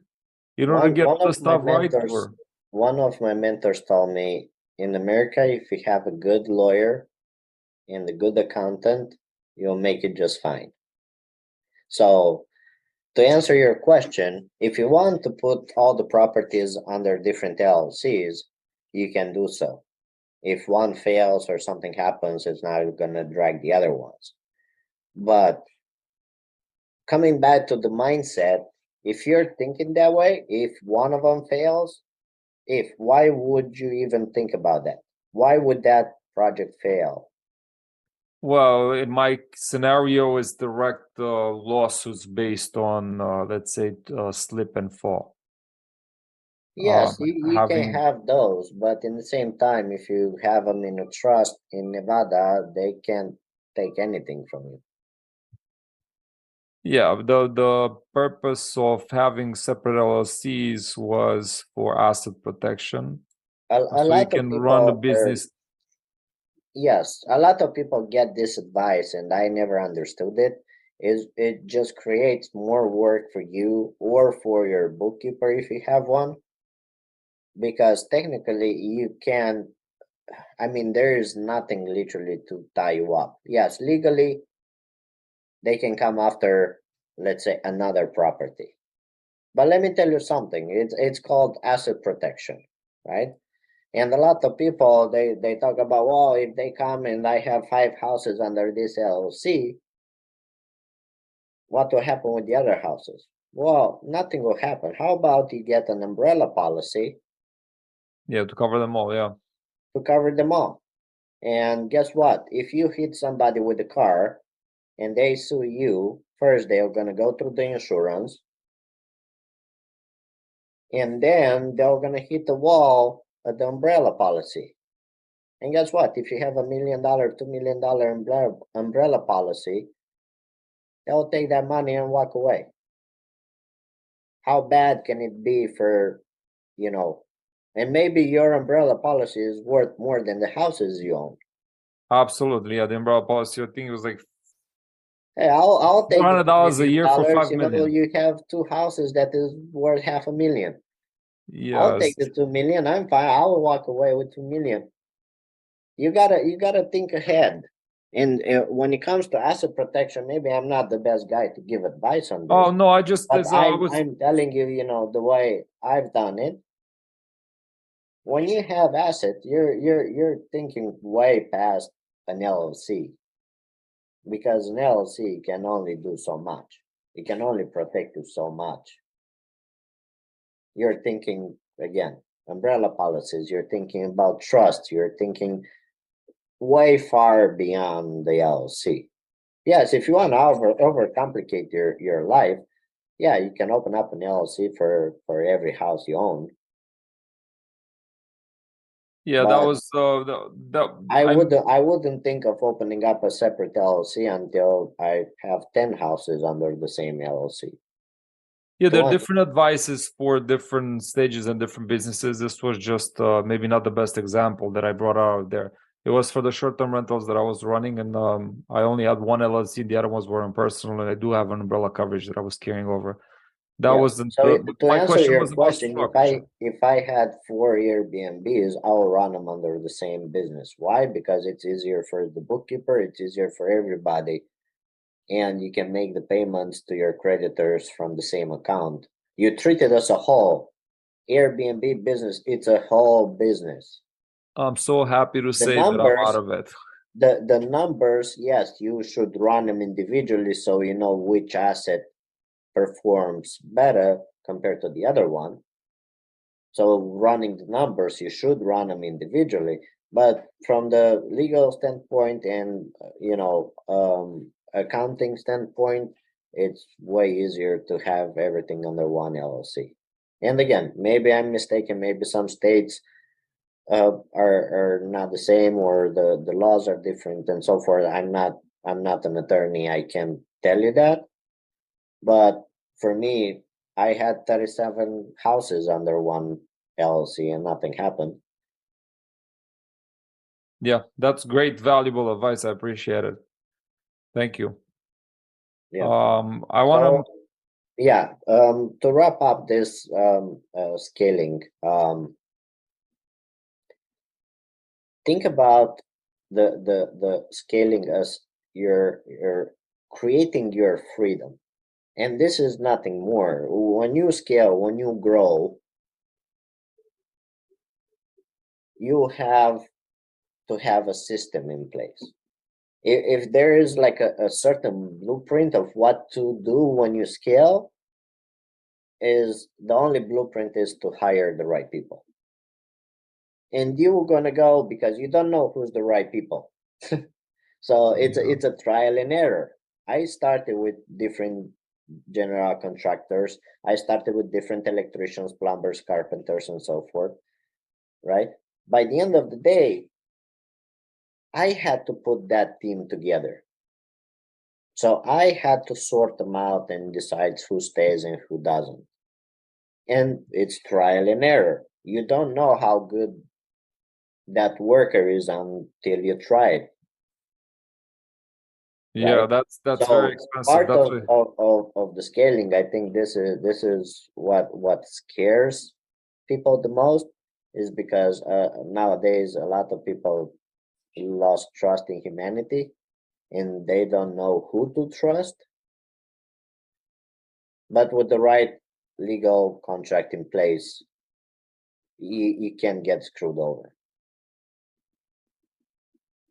in order to One get one all the of my stuff right? mentors, Or one of my mentors told me, in America, if you have a good lawyer and a good accountant, you'll make it just fine. So to answer your question, if you want to put all the properties under different LLCs, you can do so. If one fails or something happens, it's not going to drag the other ones. But coming back to the mindset, if you're thinking that way, if one of them fails, why would you even think about that? Why would that project fail? well, in my scenario, is direct lawsuits based on, let's say, slip and fall. Yes, you can Having have those, but in the same time, if you have them in a trust in Nevada, they can't take anything from you. Yeah, the purpose of having separate LLCs was for asset protection, A so you lot of can run a people are, business. yes, a lot of people get this advice, and I never understood it. Is it just creates more work for you or for your bookkeeper if you have one? Because technically, you can, I mean, there is nothing literally to tie you up. Yes, legally, they can come after, let's say, another property. But let me tell you something. It's called asset protection, right? And a lot of people they talk about, well, if they come and I have 5 houses under this LLC, what will happen with the other houses? Well, nothing will happen. How about you get an umbrella policy Yeah, to cover them all. Yeah, to cover them all? And guess what? If you hit somebody with a car and they sue you, first they're gonna go through the insurance, and then they're gonna hit the wall at the umbrella policy. And guess what? If you have $1 million, $2 million umbrella policy, they'll take that money and walk away. How bad can it be for, you know, and maybe your umbrella policy is worth more than the houses you own. absolutely. Yeah, the umbrella policy, I think it was like Hey, I'll four take the hundred two dollars a million year for dollars. 5 million. You have 2 houses that is worth half a million. I'll Yes, take the 2 million. I'm fine. I'll walk away with 2 million. You gotta think ahead. And when it comes to asset protection, maybe I'm not the best guy to give advice on oh this, no, I just but this I was I'm telling you, the way I've done it. When you have asset, you're thinking way past an LLC, because an LLC can only do so much. It can only protect you so much. You're thinking again, umbrella policies. You're thinking about trust. You're thinking way far beyond the LLC. Yes, if you want to overcomplicate your life, yeah, you can open up an LLC for every house you own. yeah, that But was I'm I wouldn't think of opening up a separate LLC until I have 10 houses under the same LLC. yeah, there are 20. different advices for different stages and different businesses. This was just maybe not the best example that I brought out there. It was for the short-term rentals that I was running, and I only had one LLC. The other ones were impersonal, and I do have an umbrella coverage that I was carrying over. That Yeah. wasn't So but to my answer question your was about question, structure. if I had 4 Airbnbs, I'll run them under the same business. Why? Because it's easier for the bookkeeper, it's easier for everybody, and you can make the payments to your creditors from the same account. You treat it as a whole. Airbnb business, it's a whole business. I'm so happy to The say that I'm out numbers, of it. the numbers, yes, you should run them individually so you know which asset performs better compared to the other one. So running the numbers, you should run them individually. But from the legal standpoint and accounting standpoint, it's way easier to have everything under one LLC. And again, maybe I'm mistaken. Maybe some states are not the same, or the laws are different, and so forth. I'm not an attorney. I can tell you that, but for me, I had 37 houses under one LLC and nothing happened. Yeah, that's great, valuable advice. I appreciate it. Thank you. Yeah. I want to. Yeah. To wrap up this scaling, think about the scaling as you're creating your freedom, and this is nothing more. When you scale, when you grow, you have to have a system in place. If there is like a certain blueprint of what to do when you scale, is the only blueprint is to hire the right people. And you're gonna go because you don't know who's the right people. So it's a trial and error. I started with different general contractors. I started with different electricians, plumbers, carpenters, and so forth. Right. By the end of the day, I had to put that team together. So I had to sort them out and decide who stays and who doesn't. And it's trial and error. You don't know how good that worker is until you try it. Yeah, Right. that's very So expensive. part That's of the scaling, I think this is what scares people the most, is because nowadays a lot of people lost trust in humanity and they don't know who to trust. But with the right legal contract in place, you can get screwed over.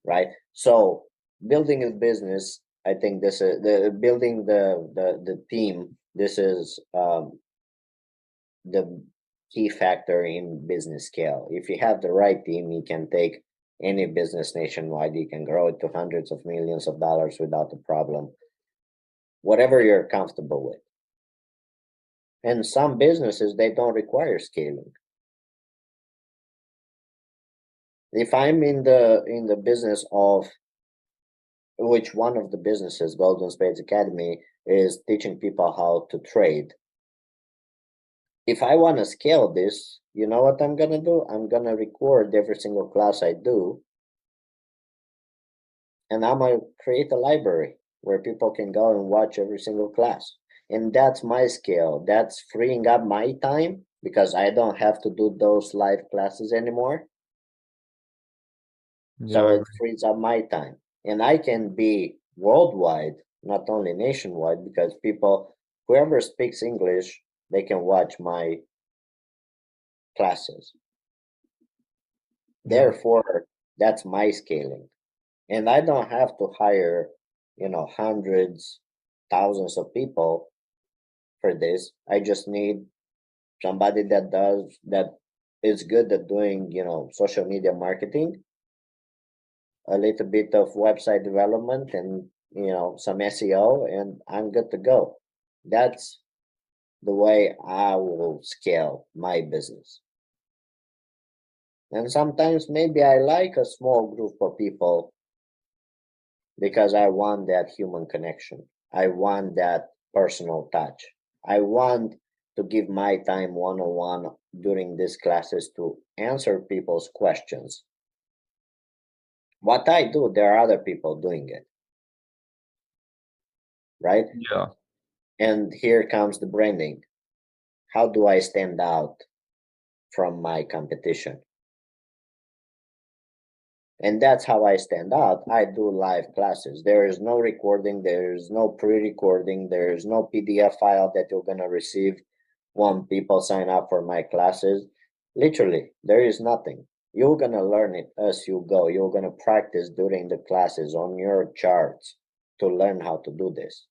Right. So building a business, I think this is the building the team. This is the key factor in business scale. If you have the right team, you can take any business nationwide. You can grow it to hundreds of millions of dollars without a problem, whatever you're comfortable with. And some businesses, they don't require scaling. If I'm in the business of which one of the businesses, Golden Spades Academy, is teaching people how to trade. If I want to scale this, you know what I'm going to do? I'm going to record every single class I do, and I'm going to create a library where people can go and watch every single class. And that's my scale. That's freeing up my time because I don't have to do those live classes anymore. So yeah. it frees up my time. And I can be worldwide, not only nationwide, because people, whoever speaks English, they can watch my classes. Yeah. Therefore, that's my scaling. And I don't have to hire, hundreds, thousands of people for this. I just need somebody that is good at doing, social media marketing, a little bit of website development, and some SEO, and I'm good to go. That's the way I will scale my business. And sometimes maybe I like a small group of people because I want that human connection. I want that personal touch. I want to give my time one on one during these classes to answer people's questions. What I do, there are other people doing it, right? Yeah. And here comes the branding. How do I stand out from my competition? And that's how I stand out. I do live classes. There is no recording, there is no pre-recording, there is no PDF file that you're gonna receive when people sign up for my classes. Literally, there is nothing. You're gonna learn it as you go. You're gonna practice during the classes on your charts to learn how to do this.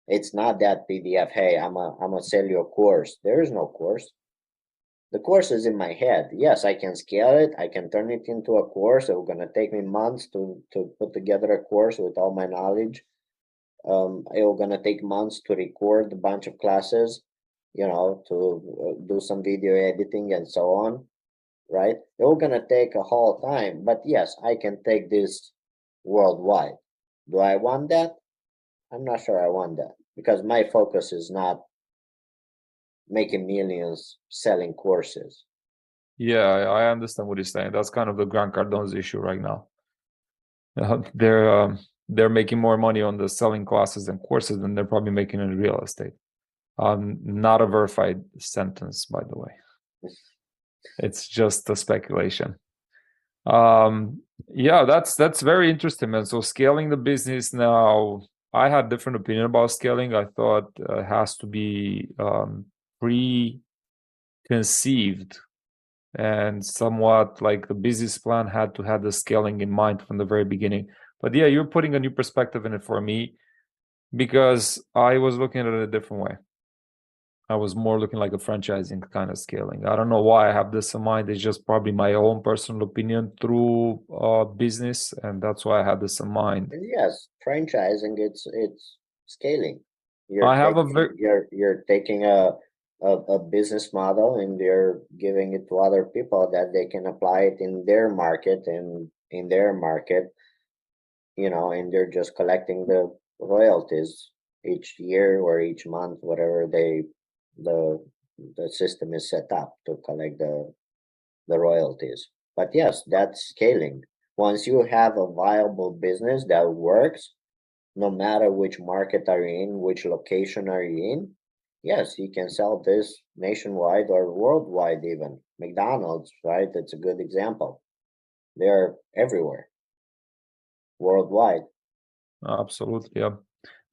It's not that PDF, hey, I'm gonna sell you a course. There is no course. The course is in my head. Yes, I can scale it. I can turn it into a course. It's going to take me months to put together a course with all my knowledge. It's going to take months to record a bunch of classes, to do some video editing and so on, right? It's going to take a whole time. But yes, I can take this worldwide. Do I want that? I'm not sure I want that because my focus is not making millions selling courses. Yeah, I understand what you're saying. That's kind of the Grant Cardone's issue right now. They're making more money on the selling classes and courses than they're probably making in real estate. Not a verified sentence, by the way. It's just a speculation. Yeah, that's very interesting, man. So scaling the business now, I had different opinion about scaling. I thought it has to be preconceived and somewhat like the business plan had to have the scaling in mind from the very beginning. But yeah, you're putting a new perspective in it for me because I was looking at it a different way. I was more looking like a franchising kind of scaling. I don't know why I have this in mind. It's just probably my own personal opinion through business, and that's why I had this in mind. And yes, franchising, it's scaling. I have a very You're taking a business model and you're giving it to other people that they can apply it in their market, and in their market, and they're just collecting the royalties each year or each month, whatever the the system is set up to collect the royalties. But yes, that's scaling. Once you have a viable business that works, no matter which market are you in, which location are you in, yes, you can sell this nationwide or worldwide even. McDonald's, right? It's a good example. They're everywhere, worldwide. absolutely, yeah.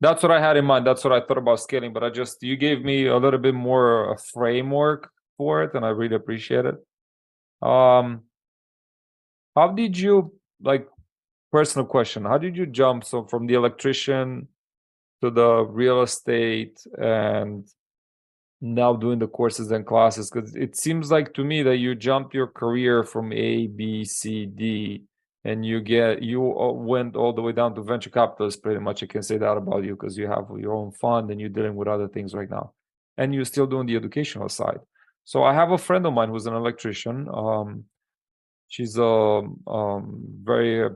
That's what I had in mind. That's what I thought about scaling. But you gave me a little bit more a framework for it, and I really appreciate it. How did you like? Personal question: how did you jump from the electrician to the real estate and now doing the courses and classes? Because it seems like to me that you jump your career from A, B, C, D, and you went all the way down to venture capitalist. Pretty much, I can say that about you because you have your own fund and you're dealing with other things right now, and you're still doing the educational side. So I have a friend of mine who's an electrician. She's a very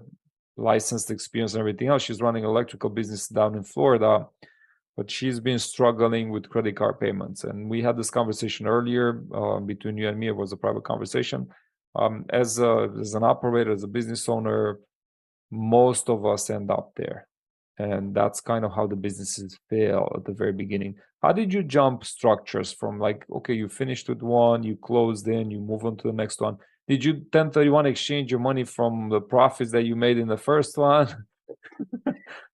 licensed, experience, and everything else. She's running electrical business down in Florida, but she's been struggling with credit card payments. And we had this conversation earlier between you and me. It was a private conversation. As an operator, as a business owner, most of us end up there. And that's kind of how the businesses fail at the very beginning. How did you jump structures from like, okay, you finished with one, you closed in, you move on to the next one? Did you 1031 exchange your money from the profits that you made in the first one?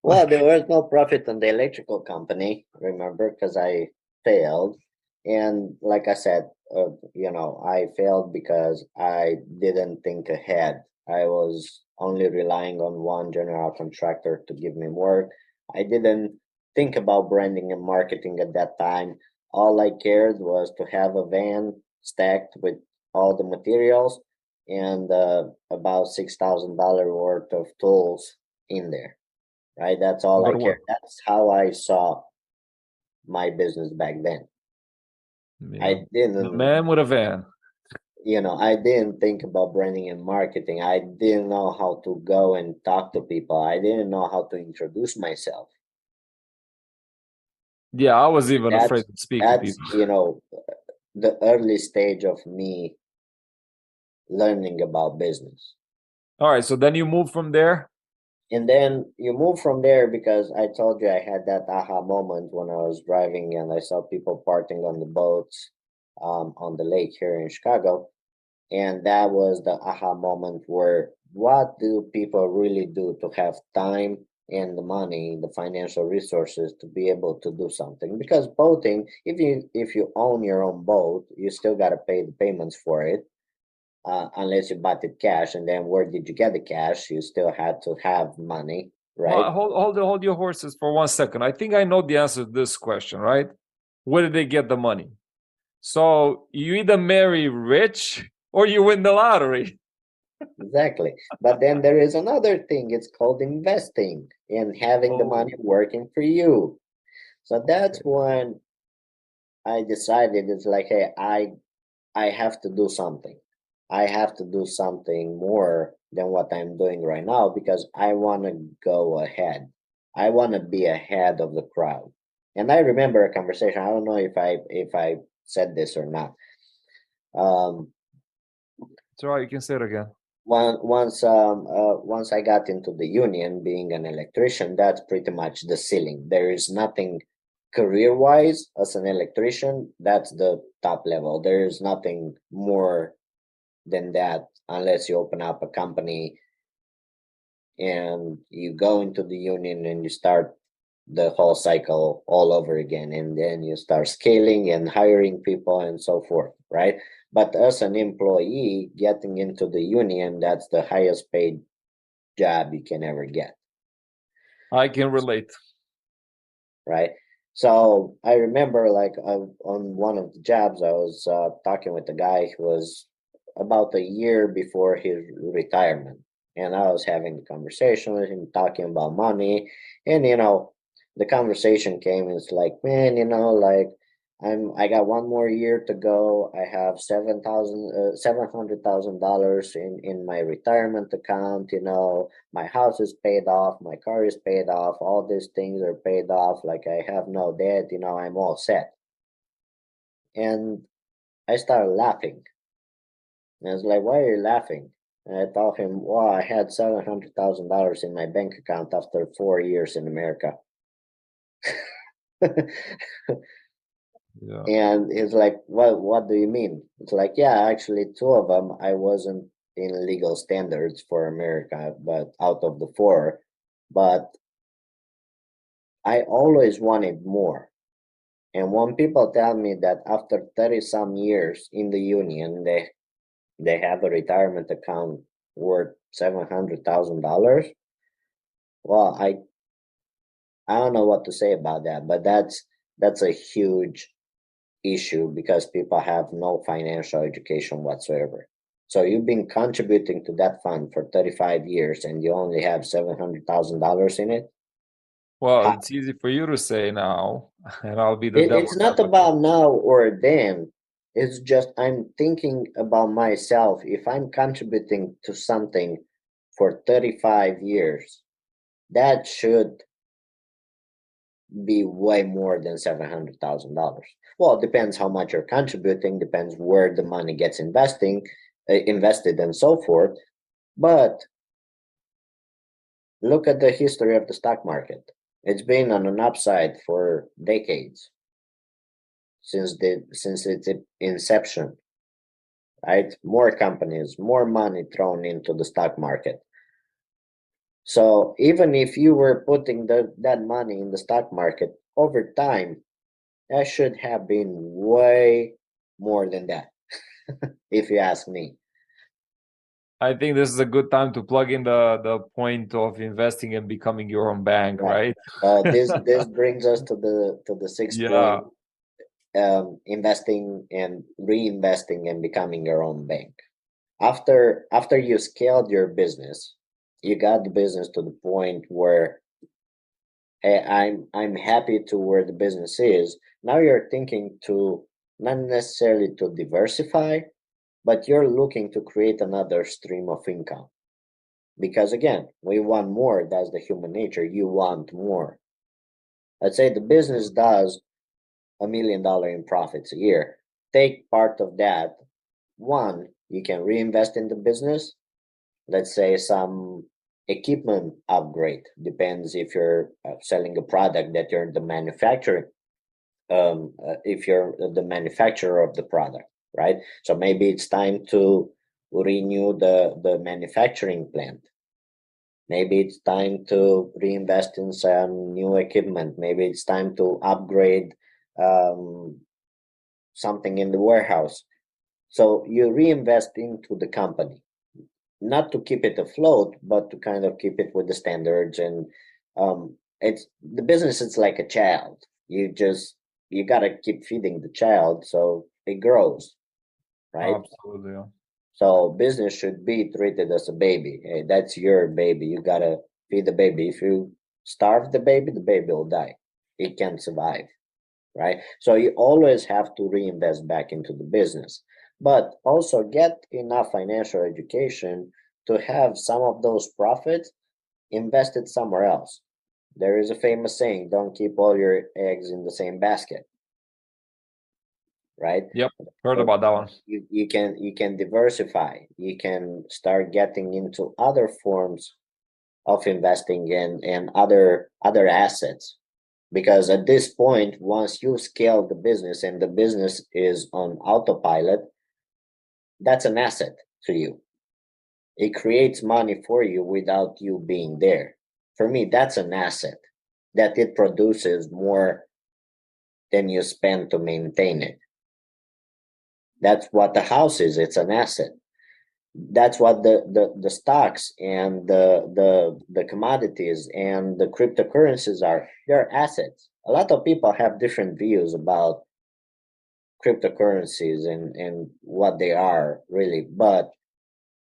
Well, Like, there was no profit on the electrical company, remember, because I failed. And like I said, I failed because I didn't think ahead. I was only relying on one general contractor to give me work. I didn't think about branding and marketing at that time. All I cared was to have a van stacked with all the materials and about $6,000 worth of tools in there, right? That's all I but care. what? That's how I saw my business back then. Yeah. I The didn't, man with a van. I didn't think about branding and marketing. I didn't know how to go and talk to people. I didn't know how to introduce myself. Yeah, I was even afraid That's to speak to that's people. the early stage of me learning about business. All right, so then you move from there. And then you move from there because I told you I had that aha moment when I was driving and I saw people partying on the boats on the lake here in Chicago. And that was the aha moment where what do people really do to have time and the money, the financial resources to be able to do something? Because boating, if you own your own boat, you still got to pay the payments for it, unless you bought it cash. And then where did you get the cash? You still had to have money, right? Well, hold your horses for 1 second. I think I know the answer to this question, right? Where did they get the money? So you either marry rich or you win the lottery. Exactly. But then there is another thing. It's called investing and having the money Oh, working for you. So that's okay. when I decided it's like, hey, I have to do something. I have to do something more than what I'm doing right now because I want to go ahead. I want to be ahead of the crowd. And I remember a conversation. I don't know if I said this or not. It's all right, you can say it again. Once I got into the union, being an electrician, that's pretty much the ceiling. There is nothing career-wise as an electrician. That's the top level. There is nothing more than that unless you open up a company and you go into the union and you start the whole cycle all over again, and then you start scaling and hiring people and so forth, right? But as an employee getting into the union, that's the highest paid job you can ever get. I can relate. Right. So I remember, like, on one of the jobs, I was talking with a guy who was about a year before his retirement, and I was having the conversation with him, talking about money, and the conversation came. It's like, man, like, I got one more year to go. I have $700,000 in my retirement account. My house is paid off, my car is paid off, all these things are paid off. Like, I have no debt. I'm all set. And I started laughing. And I was like, "Why are you laughing?" And I told him, "Well, I had $700,000 in my bank account after 4 years in America." Yeah. And he's like, what do you mean? It's like, yeah, actually, two of them, I wasn't in legal standards for America, but out of the four. But I always wanted more. And when people tell me that after 30 some years in the union, they have a retirement account worth $700,000, well, I don't know what to say about that, but that's a huge issue because people have no financial education whatsoever. So you've been contributing to that fund for 35 years and you only have $700,000 in it. Well, it's easy for you to say now, and I'll be the It's devil's not advocate. about now or then. It's just I'm thinking about myself. If I'm contributing to something for 35 years, that should be way more than $700,000. Well, it depends how much you're contributing, depends where the money gets invested and so forth. But look at the history of the stock market. It's been on an upside for decades since its inception, right? More companies, more money thrown into the stock market. So even if you were putting that money in the stock market over time, that should have been way more than that, if you ask me. I think this is a good time to plug in the point of investing and becoming your own bank, Right. right? So this brings us to the sixth Yeah. point: investing and reinvesting and becoming your own bank. After you scaled your business, you got the business to the point where, hey, I'm happy to where the business is. Now you're thinking to not necessarily to diversify, but you're looking to create another stream of income. Because again, we want more. That's the human nature. You want more. Let's say the business does $1 million in profits a year. Take part of that. One, you can reinvest in the business. Let's say some equipment upgrade. Depends if you're selling a product that you're the manufacturer. If you're the manufacturer of the product, right? So maybe it's time to renew the manufacturing plant. Maybe it's time to reinvest in some new equipment. Maybe it's time to upgrade um, something in the warehouse. So you reinvest into the company, not to keep it afloat, but to kind of keep it with the standards. And it's the business. It's like a child. You gotta keep feeding the child so it grows, right? Absolutely. Yeah. So business should be treated as a baby. Hey, that's your baby. You gotta feed the baby. If you starve the baby will die. It can't survive, right? So you always have to reinvest back into the business, but also get enough financial education to have some of those profits invested somewhere else. There is a famous saying, don't keep all your eggs in the same basket, right? Yep, heard So about that one. you can diversify. You can start getting into other forms of investing in and other assets, because at this point, once you scale the business and the business is on autopilot, that's an asset to you. It creates money for you without you being there. For me, that's an asset, that it produces more than you spend to maintain it. That's what the house is. It's an asset. That's what the stocks and the commodities and the cryptocurrencies are. They're assets. A lot of people have different views about cryptocurrencies and what they are really, but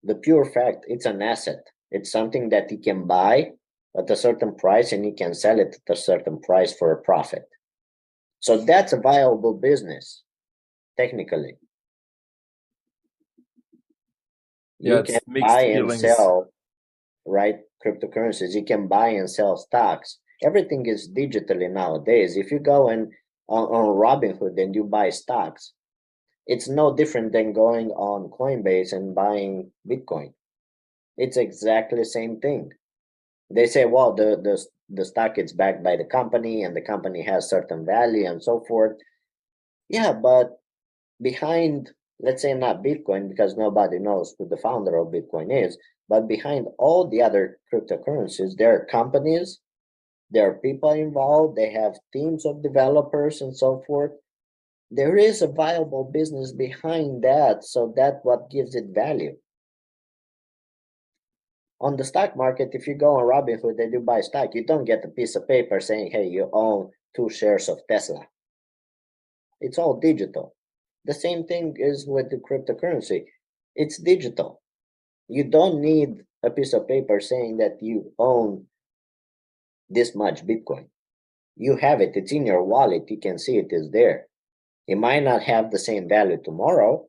the pure fact, it's an asset. It's something that you can buy at a certain price and you can sell it at a certain price for a profit. So that's a viable business, technically. Yeah, You can it's mixed buy and feelings. sell, right? Cryptocurrencies. You can buy and sell stocks. Everything is digitally nowadays. If you go and on Robinhood and you buy stocks, it's no different than going on Coinbase and buying Bitcoin. It's exactly the same thing. They say, well, the stock is backed by the company and the company has certain value and so forth. Yeah, but behind, let's say not Bitcoin, because nobody knows who the founder of Bitcoin is, but behind all the other cryptocurrencies, there are companies, there are people involved, they have teams of developers and so forth. There is a viable business behind that, so that what gives it value. On the stock market, if you go on Robinhood and you buy stock, you don't get a piece of paper saying, hey, you own 2 shares of Tesla. It's all digital. The same thing is with the cryptocurrency. It's digital. You don't need a piece of paper saying that you own this much Bitcoin. You have it, it's in your wallet, you can see it is there. It might not have the same value tomorrow.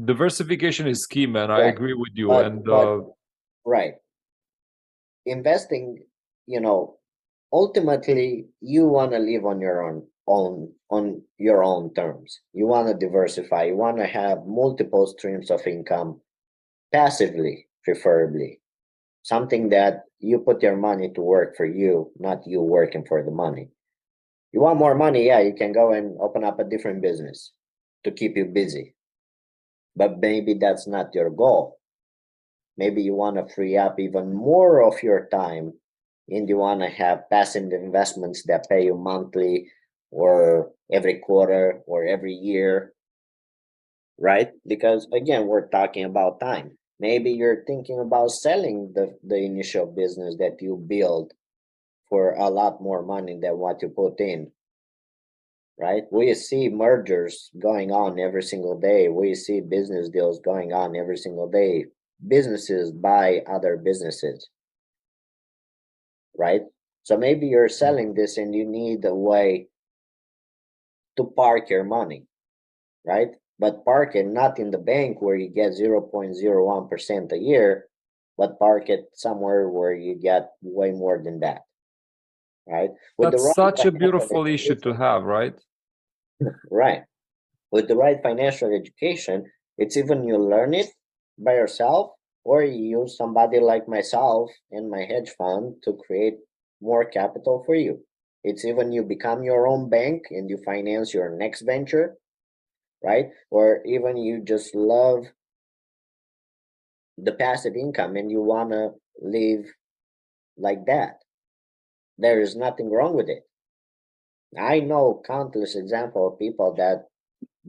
Diversification is key, man. I Right. agree with you. But And right. Investing, ultimately you want to live on your on your own terms. You want to diversify, you want to have multiple streams of income, passively preferably, something that you put your money to work for you, not you working for the money. You want more money, yeah, you can go and open up a different business to keep you busy, but maybe that's not your goal. Maybe you want to free up even more of your time and you want to have passive investments that pay you monthly or every quarter or every year, right? Because again, we're talking about time. Maybe you're thinking about selling the initial business that you build for a lot more money than what you put in, right? We see mergers going on every single day. We see business deals going on every single day. Businesses buy other businesses, right? So maybe you're selling this and you need a way to park your money, right? But park it not in the bank where you get 0.01% a year, but park it somewhere where you get way more than that, right? With the that's right such a financial beautiful issue to education, have, right? right? With the right financial education, it's even you learn it by yourself or you use somebody like myself and my hedge fund to create more capital for you. It's even you become your own bank and you finance your next venture, right? Or even you just love the passive income and you want to live like that. There is nothing wrong with it. I know countless example of people that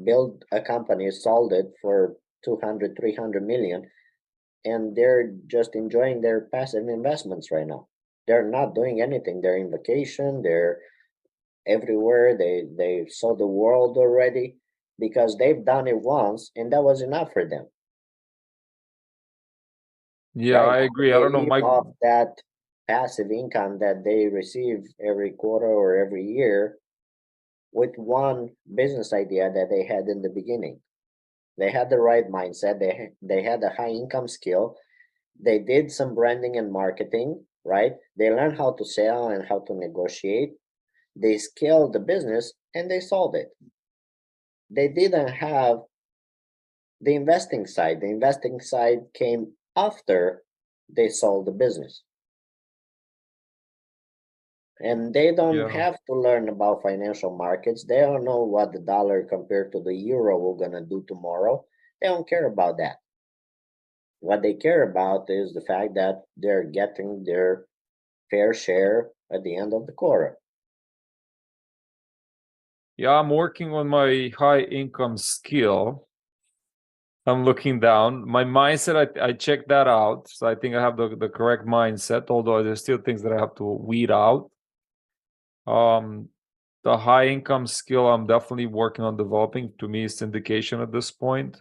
build a company, sold it for 200, 300 million, and they're just enjoying their passive investments right now. They're not doing anything. They're in vacation. They're everywhere. They saw the world already because they've done it once and that was enough for them, Yeah, right? I agree. I They don't know, live Mike. off that passive income that they receive every quarter or every year with one business idea that they had in the beginning. They had the right mindset. They had a high income skill. They did some branding and marketing, right? They learned how to sell and how to negotiate. they scaled the business and they sold it. They didn't have the investing side. The investing side came after they sold the business. And they don't have to learn about financial markets. They don't know what the dollar compared to the euro will gonna do tomorrow. They don't care about that. What they care about is the fact that they're getting their fair share at the end of the quarter. Yeah, I'm working on my high income skill. I'm looking down. My mindset, I checked that out. So I think I have the correct mindset, although there's still things that I have to weed out. The high income skill I'm definitely working on developing. To me, is syndication at this point.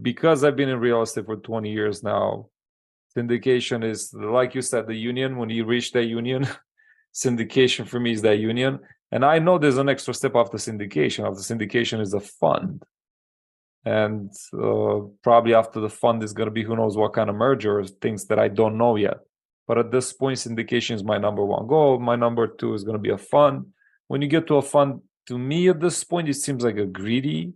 Because I've been in real estate for 20 years now, syndication is, like you said, the union. When you reach that union, syndication for me is that union. And I know there's an extra step after syndication. After syndication is a fund. And probably after the fund is going to be who knows what kind of merger, things that I don't know yet. But at this point, syndication is my number one goal. My number two is going to be a fund. When you get to a fund, to me at this point, it seems like a greedy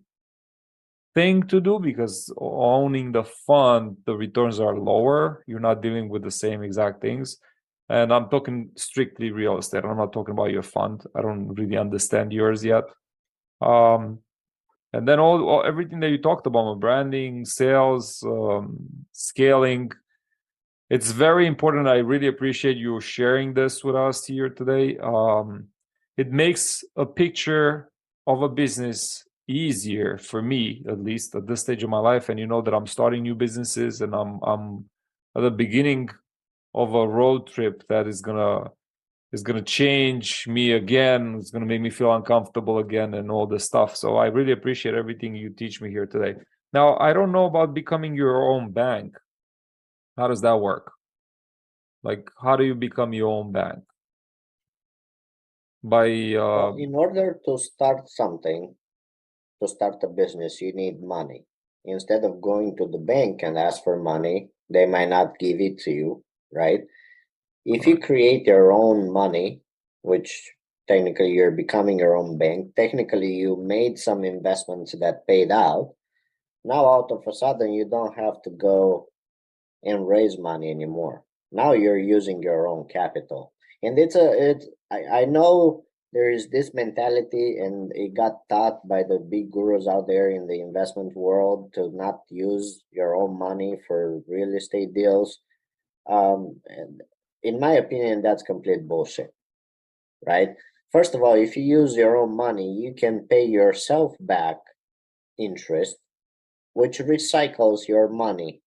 thing to do, because owning the fund, the returns are lower. You're not dealing with the same exact things. And I'm talking strictly real estate. I'm not talking about your fund. I don't really understand yours yet. And then everything that you talked about, branding, sales, scaling, it's very important. I really appreciate you sharing this with us here today. It makes a picture of a business easier for me, at least at this stage of my life. And you know that I'm starting new businesses, and I'm at the beginning of a road trip that is gonna change me again. It's gonna make me feel uncomfortable again and all this stuff. So I really appreciate everything you teach me here today. Now, I don't know about becoming your own bank. How does that work? Like, how do you become your own bank? Well, in order to start something, to start a business, you need money. Instead of going to the bank and ask for money, they might not give it to you, right? If you create your own money, which technically you're becoming your own bank, technically you made some investments that paid out. Now, out of a sudden, you don't have to go and raise money anymore. Now you're using your own capital. And I know there is this mentality, and it got taught by the big gurus out there in the investment world to not use your own money for real estate deals. And in my opinion, that's complete bullshit, right? First of all, if you use your own money, you can pay yourself back interest, which recycles your money.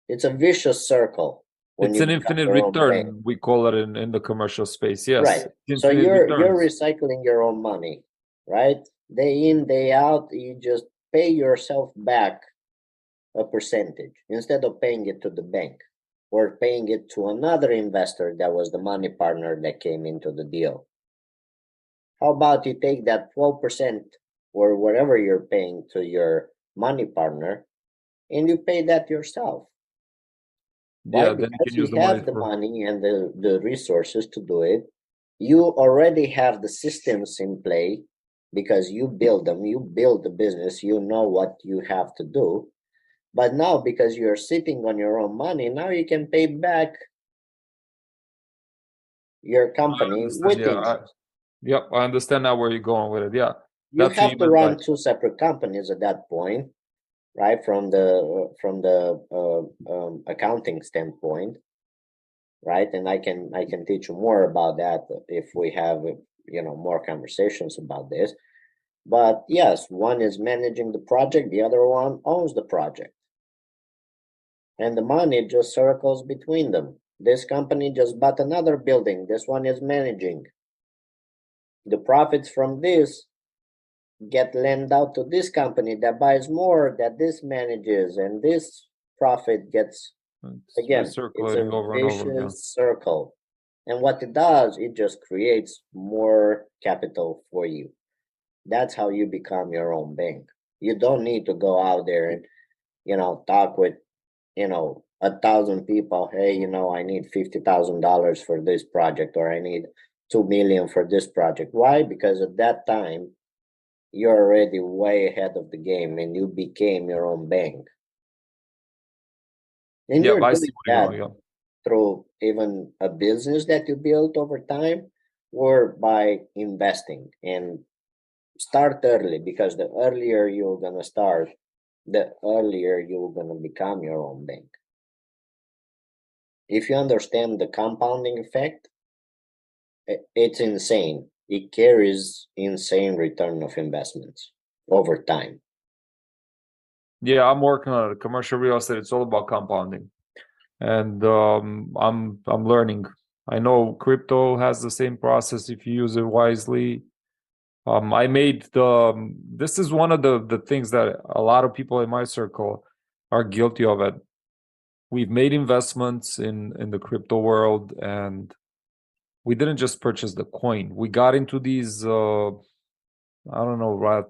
It's a vicious circle. When it's you an become infinite your own bank. return, we call it in the commercial space. Yes, Right. So infinite you're returns. recycling your own money, right? Day in, day out, you just pay yourself back a percentage instead of paying it to the bank or paying it to another investor that was the money partner that came into the deal. How about you take that 12% or whatever you're paying to your money partner and you pay that yourself? Why? Yeah, then you Because can use you the money have the for. money and the resources to do it. You already have the systems in play because you build them, you build the business, you know what you have to do. But now, because you're sitting on your own money, now you can pay back your company with interest. Yep, I understand now where you're going with it. Yeah, You that's what have you to meant by. run two separate companies at that point, right? From the accounting standpoint, right? And I can teach you more about that if we have more conversations about this. But yes, one is managing the project, the other one owns the project, and the money just circles between them. This company just bought another building, this one is managing. The profits from this get lent out to this company that buys more, that this manages, and this profit gets. It's Again, it's a recirculating over and over again. vicious circle. And what it does, it just creates more capital for you. That's how you become your own bank. You don't need to go out there and, talk with, 1,000 people. Hey, I need $50,000 for this project, or I need 2 million for this project. Why? Because at that time, you're already way ahead of the game and you became your own bank. And Yeah, you're I doing see what you're that going. Yeah. through even a business that you built over time or by investing. And start early, because the earlier you're going to start, the earlier you're going to become your own bank. If you understand the compounding effect, it's insane. It carries insane return of investments over time. Yeah, I'm working on it. Commercial real estate. It's all about compounding, and I'm learning. I know crypto has the same process if you use it wisely. I made the. This is one of the things that a lot of people in my circle are guilty of it. We've made investments in the crypto world, and we didn't just purchase the coin. We got into these I don't know, rat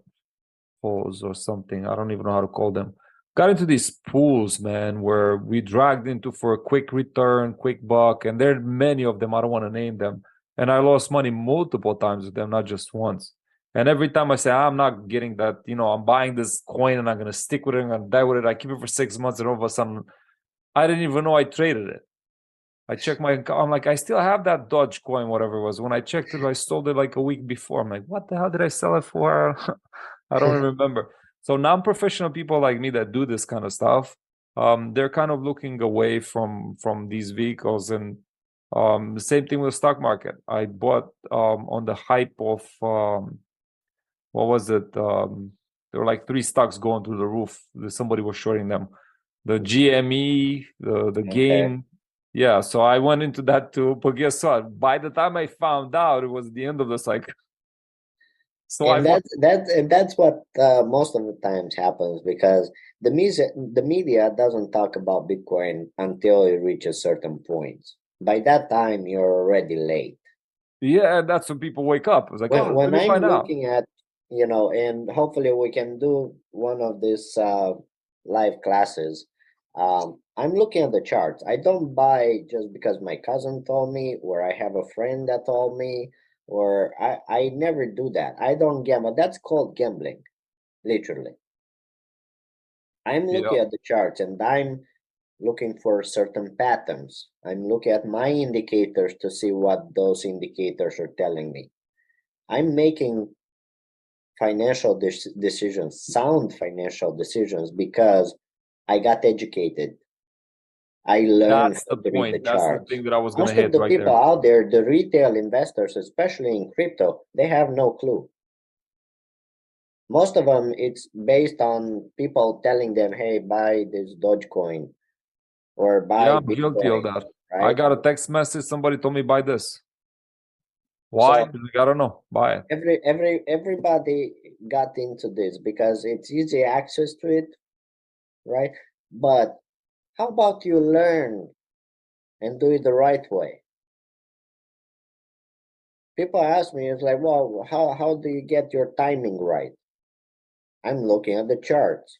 holes or something. I don't even know how to call them. Got into these pools, man, where we dragged into for a quick return, quick buck, and there are many of them. I don't want to name them. And I lost money multiple times with them, not just once. And every time I say, I'm not getting that, I'm buying this coin and I'm going to stick with it, I'm going to die with it. I keep it for 6 months and all of a sudden, I didn't even know I traded it. I checked my account. I'm like, I still have that Dodge coin, whatever it was. When I checked it, I sold it like a week before. I'm like, what the hell did I sell it for? I don't remember. So non-professional people like me that do this kind of stuff, they're kind of looking away from these vehicles. And the same thing with the stock market. I bought on the hype of what was it? There were like 3 stocks going through the roof. Somebody was shorting them. The GME, the Okay. game. Yeah, so I went into that too. But guess what? By the time I found out, it was the end of the cycle. So And that's what most of the times happens, because the media doesn't talk about Bitcoin until it reaches certain points. By that time, you're already late. yeah, that's when people wake up. It's like, When oh, let when me I'm find out. looking at, and hopefully we can do one of these live classes. I'm looking at the charts. I don't buy just because my cousin told me, or I have a friend that told me, or I never do that. I don't gamble. That's called gambling, literally. I'm Yeah, looking at the charts and I'm looking for certain patterns. I'm looking at my indicators to see what those indicators are telling me. I'm making financial decisions, sound financial decisions, because I got educated. I learned that's how the to read the point. That's the charts. thing that I was gonna Most of hit the right people there. out there, the retail investors, especially in crypto, they have no clue. Most of them, it's based on people telling them, hey, buy this Dogecoin or Yeah, buy I'm guilty of Bitcoin, that. I right? got a text message. Somebody told me buy this. Why? So Like, I don't know. Buy it. everybody got into this because it's easy access to it, right? But how about you learn and do it the right way? People ask me, it's like, well, how do you get your timing right? I'm looking at the charts.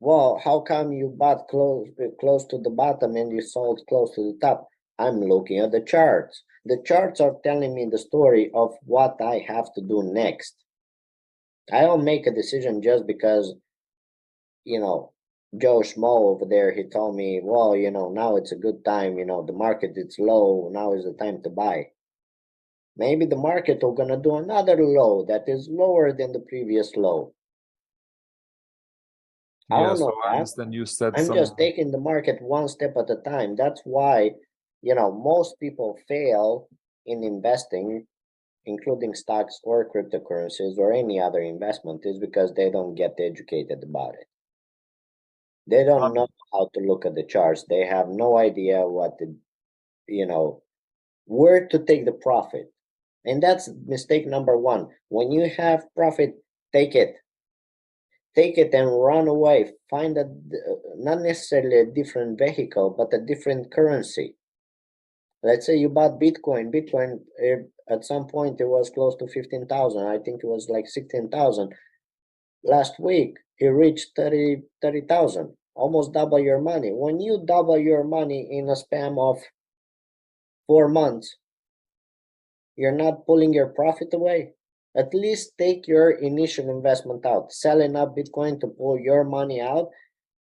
Well, how come you bought close to the bottom and you sold close to the top? I'm looking at the charts. The charts are telling me the story of what I have to do next. I don't make a decision just because, you know, Joe Schmo over there, he told me, well, now it's a good time, the market is low, now is the time to buy. Maybe the market are gonna do another low that is lower than the previous low. I Yeah, don't so know I that. understand you said I'm just some. taking the market one step at a time. That's why, most people fail in investing, including stocks or cryptocurrencies or any other investment, is because they don't get educated about it. They don't know how to look at the charts. They have no idea you know, where to take the profit. And that's mistake number one. When you have profit, take it. Take it and run away. Find not necessarily a different vehicle, but a different currency. Let's say you bought Bitcoin. Bitcoin, at some point, it was close to 15,000. I think it was like 16,000. Last week, it reached 30,000, almost double your money. When you double your money in a span of 4 months, you're not pulling your profit away. At least take your initial investment out, sell enough Bitcoin to pull your money out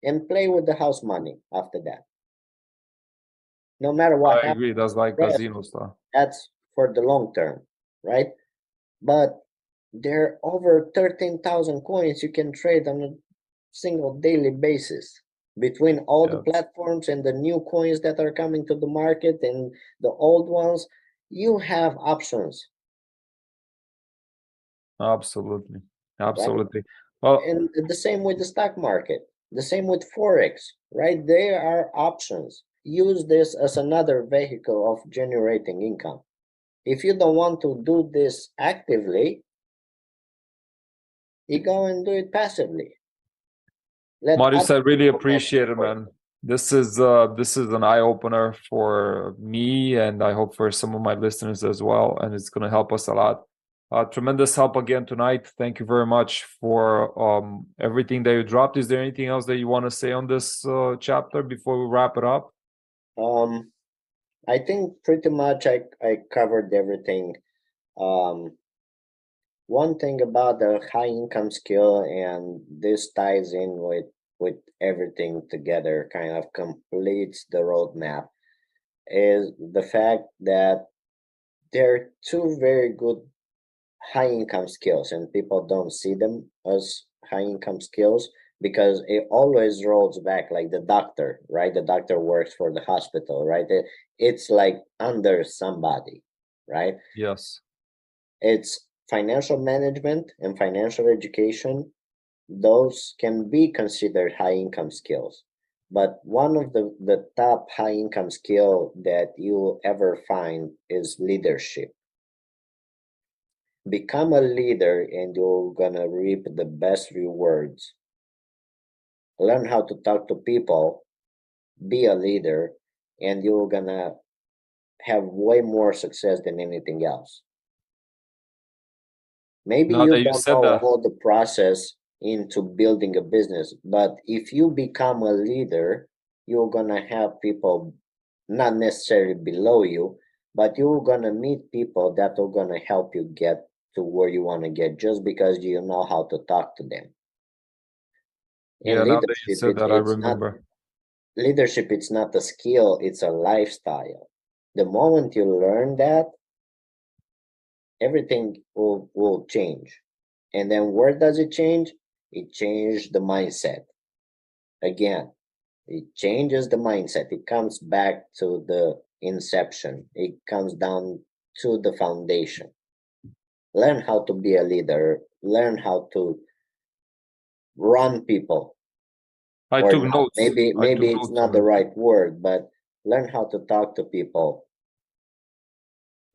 and play with the house money after that. No matter what I happens, agree. That's like casino stuff. that's for the long term, right? But there are over 13,000 coins you can trade on a single daily basis between all the platforms and the new coins that are coming to the market and the old ones. You have options. Absolutely. Right? Absolutely. Well, And the same with the stock market, the same with Forex, right? There are options. Use this as another vehicle of generating income. If you don't want to do this actively, you go and do it passively. Let Marius, other I really people manage appreciate it, for you. man. This is an eye opener for me, and I hope for some of my listeners as well. And it's going to help us a lot. Tremendous help again tonight. Thank you very much for everything that you dropped. Is there anything else that you want to say on this chapter before we wrap it up? I think pretty much I covered everything. One thing about the high income skill, and this ties in with everything together, kind of completes the roadmap, is the fact that there are two very good high income skills, and people don't see them as high income skills because it always rolls back like the doctor, right? The doctor works for the hospital, right? It's like under somebody, right? Yes. It's financial management and financial education. Those can be considered high income skills. But one of the top high income skill that you will ever find is leadership. Become a leader and you're gonna reap the best rewards. Learn how to talk to people, be a leader, and you're gonna have way more success than anything else. Maybe Now you that you don't said know that, all the process into building a business, but if you become a leader, you're gonna have people not necessarily below you, but you're gonna meet people that are gonna help you get to where you want to get just because you know how to talk to them. And yeah, now that you leadership, said that, I it's not remember. leadership, it's not a skill, it's a lifestyle. The moment you learn that, everything will change. And then where does it change? It changes the mindset. Again, it changes the mindset. It comes back to the inception. It comes down to the foundation. Learn how to be a leader. Learn how to run people I or took not. notes. I took Maybe it's notes not on the it. right word, but learn how to talk to people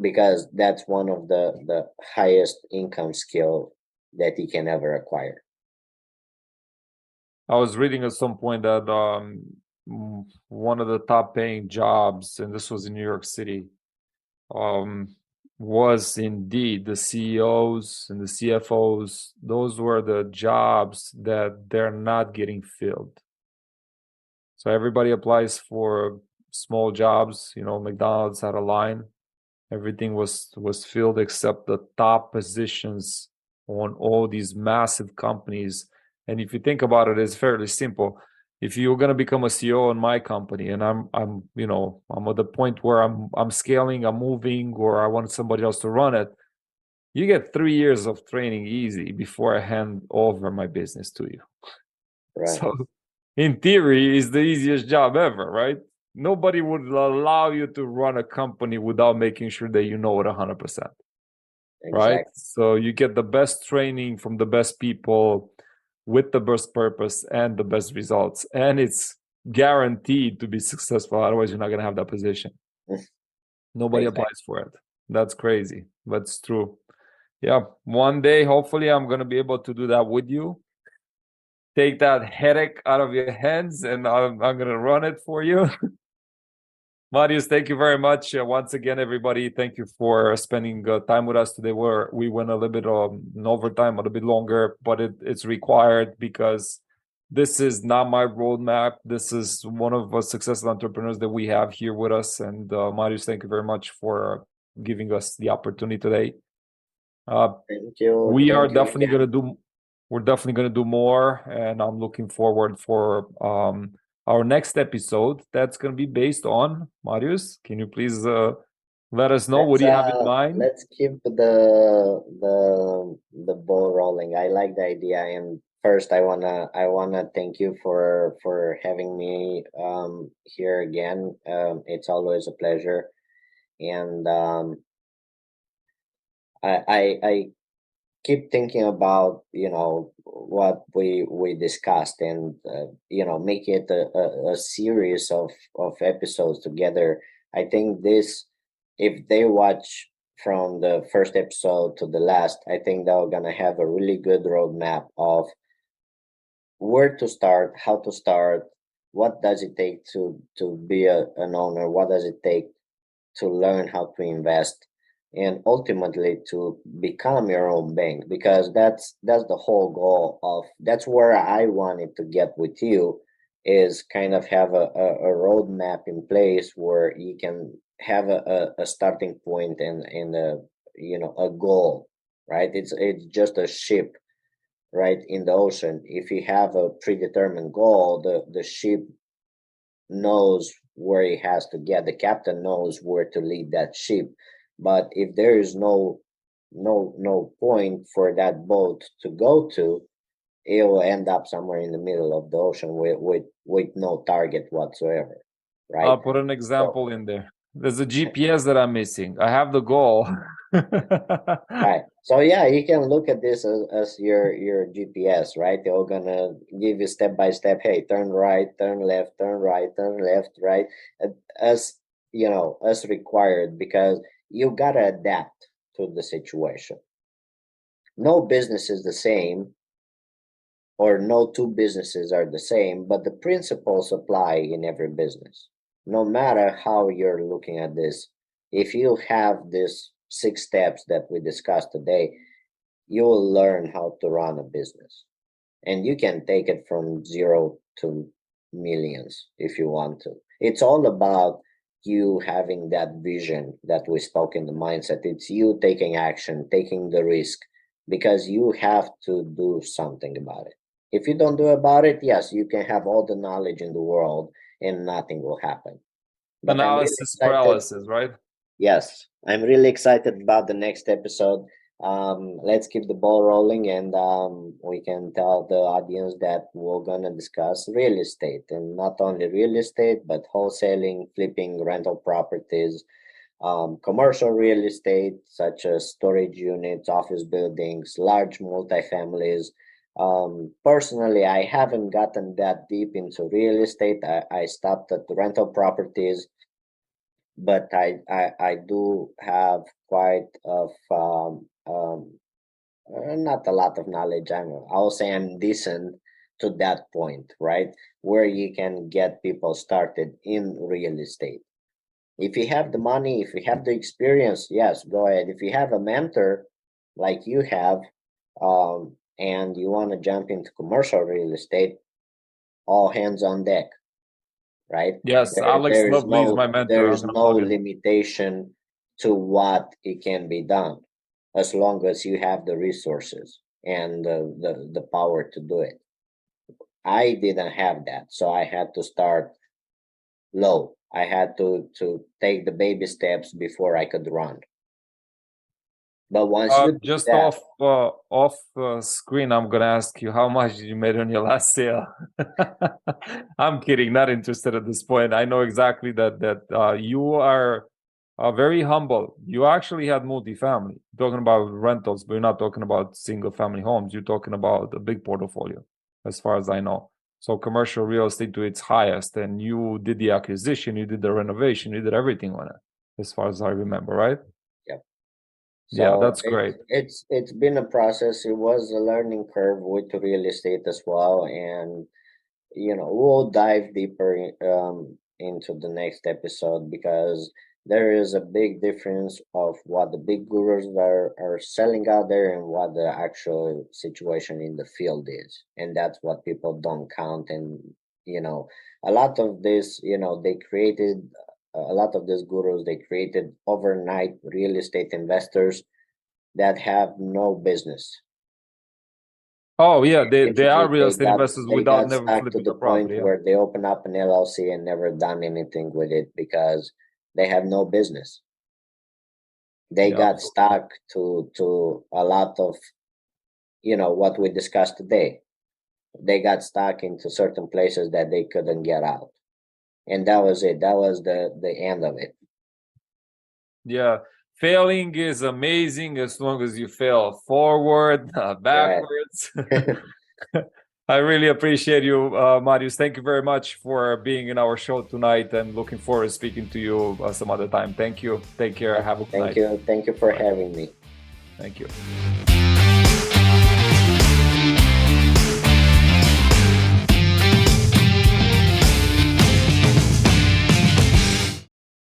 because that's one of the highest income skill that you can ever acquire. I was reading at some point that one of the top paying jobs, and this was in New York City, um, was indeed the CEOs and the CFOs. Those were the jobs that they're not getting filled. So everybody applies for small jobs. You know, McDonald's had a line. Everything was filled except the top positions on all these massive companies. And if you think about it, it's fairly simple. If you're going to become a CEO in my company, and I'm you know, I'm at the point where I'm scaling, I'm moving, or I want somebody else to run it, you get 3 years of training easy before I hand over my business to you. Right. So in theory, it's the easiest job ever, right? Nobody would allow you to run a company without making sure that you know it 100%, right? Exactly. So you get the best training from the best people with the best purpose and the best results. And it's guaranteed to be successful. Otherwise, you're not going to have that position. Nobody Exactly. applies for it. That's crazy, but it's true. Yeah. One day, hopefully, I'm going to be able to do that with you. Take that headache out of your hands, and I'm going to run it for you. Marius, thank you very much. Once again, everybody, thank you for spending time with us today. We went a little bit in overtime, a little bit longer, but it's required because this is not my roadmap. This is one of the successful entrepreneurs that we have here with us. And Marius, thank you very much for giving us the opportunity today. Thank you. We are Thank you definitely again. going to do. We're definitely going to do more, and I'm looking forward for our next episode. That's going to be based on Marius. Can you please let us know what do you have in mind? Let's keep the ball rolling. I like the idea, and first I wanna thank you for having me here again. It's always a pleasure, and I keep thinking about what we discussed, and make it a series of episodes together. I think this, if they watch from the first episode to the last, I think they're gonna have a really good roadmap of where to start, how to start, what does it take to be an owner, what does it take to learn how to invest, and ultimately to become your own bank, because that's the whole goal of, that's where I wanted to get with you, is kind of have a roadmap in place where you can have a starting point and a goal, right? It's just a ship, right, in the ocean. If you have a predetermined goal, the ship knows where he has to get, the captain knows where to lead that ship. But if there is no point for that boat to go to, it will end up somewhere in the middle of the ocean with no target whatsoever, right? I'll put an So, example in there. There's a GPS that I'm missing. I have the goal. right. So yeah, you can look at this as your GPS, right? They're gonna give you step by step. Hey, turn right, turn left, turn right, turn left, right, as as required, because you gotta adapt to the situation. No business is the same, or no two businesses are the same, but the principles apply in every business. No matter how you're looking at this, if you have these 6 steps that we discussed today, you will learn how to run a business, and you can take it from zero to millions if you want to. It's all about you having that vision that we spoke in the mindset. It's you taking action, taking the risk, because you have to do something about it. If you don't do about it, yes, you can have all the knowledge in the world and nothing will happen. But I'm really Analysis excited. paralysis, right? Yes, I'm really excited about the next episode. Let's keep the ball rolling, and we can tell the audience that we're gonna discuss real estate, and not only real estate, but wholesaling, flipping, rental properties, commercial real estate such as storage units, office buildings, large multifamilies. Personally, I haven't gotten that deep into real estate. I stopped at the rental properties, but I do have quite of not a lot of knowledge. I'll say I'm decent to that point, right? Where you can get people started in real estate. If you have the money, if you have the experience, yes, go ahead. If you have a mentor like you have, and you want to jump into commercial real estate, all hands on deck, right? Yes, Alex There is Lovely is my there mentor. I'm is gonna no plug him. limitation to what it can be done, as long as you have the resources and the power to do it. I didn't have that, so I had to start low. I had to take the baby steps before I could run. But once you do Just that, off screen, I'm gonna ask you how much did you made on your last sale. I'm kidding, not interested at this point. I know exactly that you are very humble. You actually had multifamily. Talking about rentals, but you're not talking about single family homes. You're talking about a big portfolio, as far as I know. So commercial real estate to its highest, and you did the acquisition, you did the renovation, you did everything on it, as far as I remember, right? yeah. Yeah, So that's great. it's been a process. It was a learning curve with real estate as well, and we'll dive deeper into the next episode, because there is a big difference of what the big gurus are selling out there and what the actual situation in the field is, and that's what people don't count. And you know a lot of this, they created a lot of these gurus, they created overnight real estate investors that have no business. Oh yeah, they are Basically, real estate investors they without got never stuck to flipping the a point property. Yeah. where they open up an LLC and never done anything with it because they have no business. They Yeah. got stuck to a lot of, what we discussed today. They got stuck into certain places that they couldn't get out, and that was it. That was the end of it. Yeah. Failing is amazing as long as you fail forward, not backwards. Right. I really appreciate you, Marius. Thank you very much for being in our show tonight, and looking forward to speaking to you some other time. Thank you. Take care. Have a good night. Thank you for Bye. having me. Thank you.